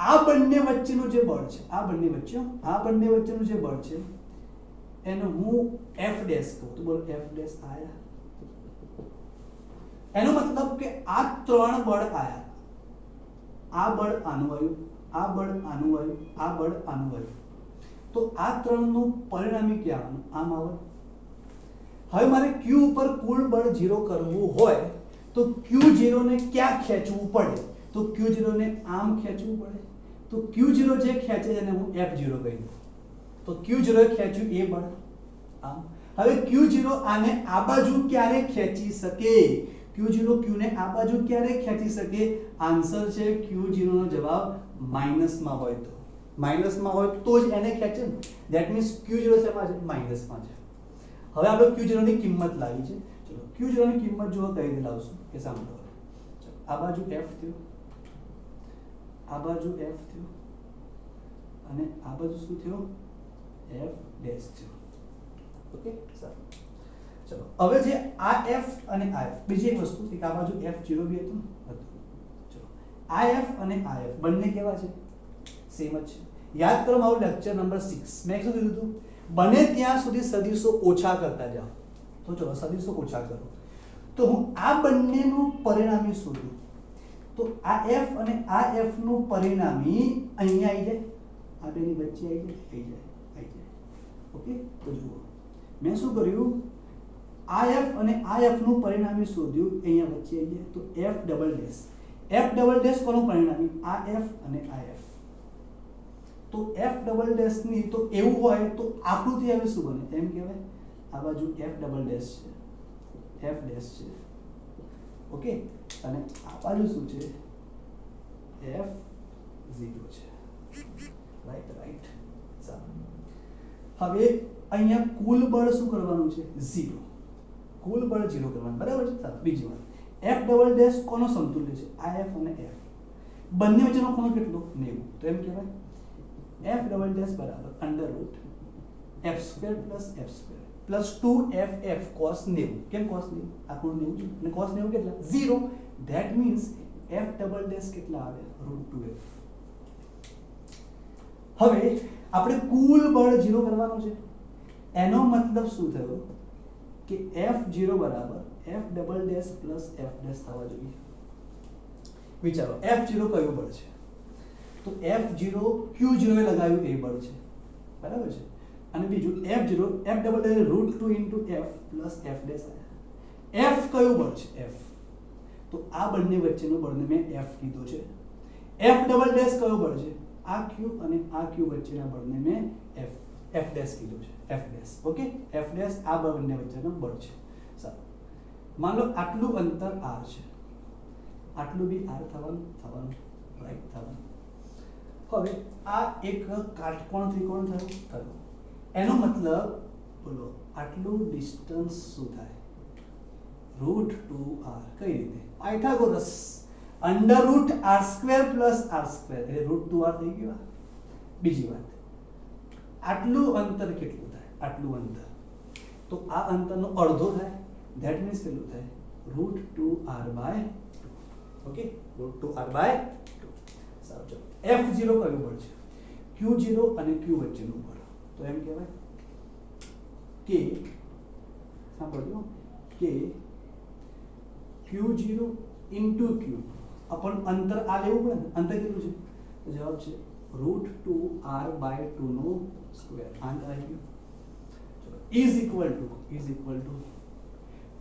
આ બંને વચ્ચેનું જે બળ છે આ બંને વચ્ચેનું જે બળ છે એનો હું F ડેશ કહું તો બોલો F ડેશ આયા એનો મતલબ કે આ ત્રણ બળ આયા આ બળ આનું આવ્યું આ બળ આનું આવ્યું આ બળ આનું આવ્યું તો આ ત્રણનું પરિણામી ક્યાં આમ આવે હવે મારે Q ઉપર કુલ બળ 0 કરવું હોય તો Q0 ને ક્યાં ખેંચવું પડે તો Q0 ને આમ ખેંચવું પડે તો Q0 જે ખેંચે એને હું F0 કહી દઉં તો Q0 ખેંચ્યું એ બળ આમ હવે Q0 આને આ બાજુ ક્યારે ખેંચી શકે Q0 Q ને આ બાજુ ક્યારે ખેંચી શકે આન્સર છે Q0 નો જવાબ માઈનસમાં હોય તો જ એને ખેંચે ને ધેટ મીન્સ Q0 શેમાં છે માઈનસમાં છે હવે આપણે Q0 ની કિંમત લાવી છે ચલો Q0 ની કિંમત જો કઈ રીતે લાવશું કે સાંભળો ચલો આ બાજુ f થયું, આ બાજુ f થયું અને આ બાજુ શું થયું f ડેશ થયું. ઓકે સારું. ચલો હવે જે આ f અને આ f, બીજી એક વસ્તુ કે આ બાજુ f0 બી હતું. ચલો આ f અને આ f બંને કેવા છે? સેમ જ છે. યાદ કરો મારું લેક્ચર નંબર 6 મેં શું કીધું હતું? બને ત્યાં સુધી સદિશો ઓછા કરતા જાઓ. તો ચલો સદિશો ઓછા કરો. તો હું આ બંનેનું પરિણામી શોધું તો આ f અને આ f નું પરિણામી અહીંયા આવી જાય, આ બેની વચ્ચે આવી જાય. ઓકે તો જુઓ મેં શું કર્યું, આ f અને આ f નું પરિણામી શોધ્યું, અહીંયા વચ્ચે આવી જાય. તો f ડબલ ડેશ કોનું પરિણામી? આ f અને આ f. તો f ડબલ ડેશ ની તો એવું હોય તો આકૃતિ હવે શું બને? એમ કહેવાય આ બાજુ f ડબલ ડેશ છે, f ડેશ છે. ઓકે અને આ બાજુ શું છે? f0 છે. રાઈટ. સારું. હવે અહીંયા કુલ બળ શું કરવાનું છે? 0. કુલ બળ 0 કરવાનું, બરાબર છે. સારું. બીજી વાત, f ડબલ ડેશ કોનો સમતુલ્ય છે? આ f અને f. બંને વચ્ચેનો ખૂણો કેટલો? 90. તો એમ કહેવાય f ડબલ ડેશ બરાબર under route f square plus f square plus 2ff cos 90. કેમ cos 90? આ ખૂણો 90 છે અને cos 90 કેટલા? 0. That means f double dash કેટલા આવે? √2f. હવે આપણે કુલ બળ 0 કરવાનું છે. એનો મતલબ શું થયો કે f0 બરાબર f double dash plus f dash થવા જોઈએ. વિચારો f0 કયું બળ છે? તો f0 q0 એ લગાવ્યું એ બળ છે, બરાબર છે. અને બીજું f0 f double dash √2 f plus f dash આયા. f કયું બળ છે? f. તો આ બંને વચ્ચેનું બળને મેં f કીધું છે. f ડબલ ડેશ કયો બળ છે? આ q અને આ q વચ્ચેના બળને મેં f ડેશ કીધું છે, f dash. Okay f dash આ બંને વચ્ચેનું બળ છે. સારું. માન લો આટલું અંતર r છે, આટલું બી r થવાનું, રાઈટ થવાનું. હવે આ એક કાટકોણ ત્રિકોણ થયું. એનો મતલબ બોલો આટલું ડિસ્ટન્સ શું થાય? √2r. કઈ રીતે? Pythagoras under route r² plus r² એટલે √2r થઈ ગયું. બીજી વાત, આટલું અંતર કેટલું થાય? આટલું અંતર તો આ અંતરનો અડધો થાય. ધેટ મીન્સ કેટલું થાય? √2r/2. Okay √2r/2. સારું. ચલો f0 કયું બળ છે? q0 અને q વચ્ચેનું બળ. તો એમ કહેવાય કે સાંભળજો કે q0 * q अपन અંતર આ લેવું પડે ને. અંતર કેટલું છે? તો જવાબ છે √2r/2 નો સ્ક્વેર. આન્સર આવી ગયો. ચલો ઇઝ ઇક્વલ ટુ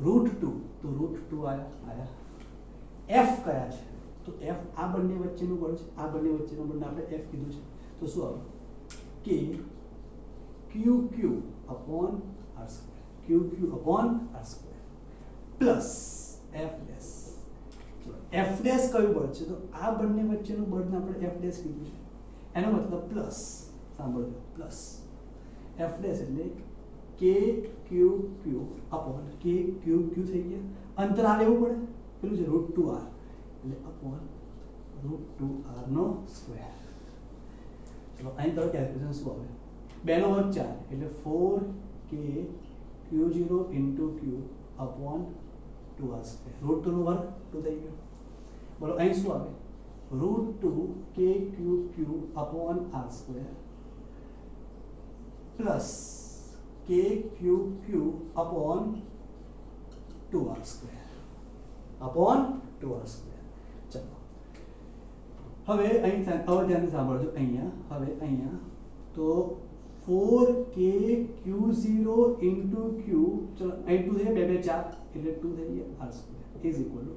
√2 તો √2 આયા. f કયા છે? તો f આ બંને વચ્ચેનું બળ છે. આ બંને વચ્ચેનું બળને આપણે f કીધું છે. તો શું આવે? કે qq upon r², qq upon r² plus f dash. f dash કયું બળ છે? તો આ બંને વચ્ચેનું બળને આપણે f ડેશ કીધું છે. એનો મતલબ પ્લસ, સાંભળજો, પ્લસ f ડેશ એટલે kqq upon kqq થઈ ગયા. અંતર આ લેવું પડે, પેલું છે √2r એટલે upon √2r નો સ્ક્વેર. ચલો અહીં તરફ કેલ્ક્યુલેશન શું આવે? 2 નો વર્ગ 4 એટલે 4kq0 * q upon 2r². √2 નો વર્ગ 2 થઈ ગયો. બોલો અહીં શું આવે? √2kqq upon r² plus kqq upon 2r². ચલો હવે અહીં ધ્યાનથી સાંભળજો. અહીંયા તો 4kq0 * q. ચલો અહીં 2 થઈ ગયા, 2 2 4 એટલે 2 થઈ ગયા r² ઇઝ ઇક્વલ ટુ,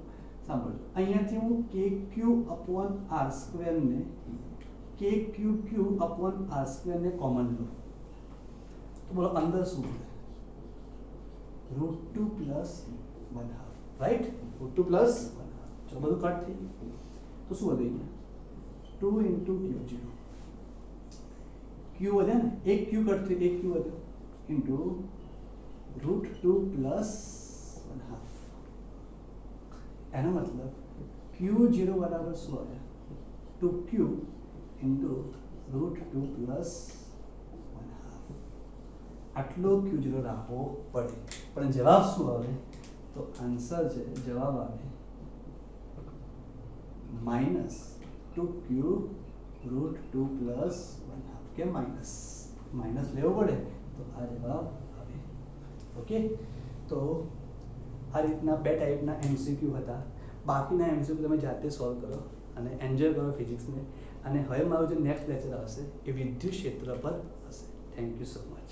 સાંભળજો, અહીંયાથી હું kq upon r² ને kqq upon r² ને કોમન લઉં તો બોલો અંદર શું મળે? √2 પ્લસ 1/2. રાઈટ? √2 પ્લસ 1/2. ચલો બધું કટ થઈ ગયું. તો શું વધે? 2 * q0. q વધે ને, એક q કટ થયું, એક q વધ્યો ઇન્ટુ √2 પ્લસ 1/2. એનો મતલબ Q0 બરાબર શું આવે? 2Q into √2 plus 1/2. આટલો Q0 રાખવો પડે. પણ જવાબ શું આવે? તો આન્સર છે, જવાબ આવે -2Q √2 plus 1/2. કેમ માઇનસ લેવો પડે? તો આ જવાબ આવે. ઓકે, તો આ રીતના બે ટાઈપના MCQ હતા. બાકીના MCQ તમે જાતે સોલ્વ કરો અને એન્જોય કરો ફિઝિક્સને. અને હવે મારું જે નેક્સ્ટ લેક્ચર આવશે એ વિદ્યુત ક્ષેત્ર પર હશે. Thank you so much.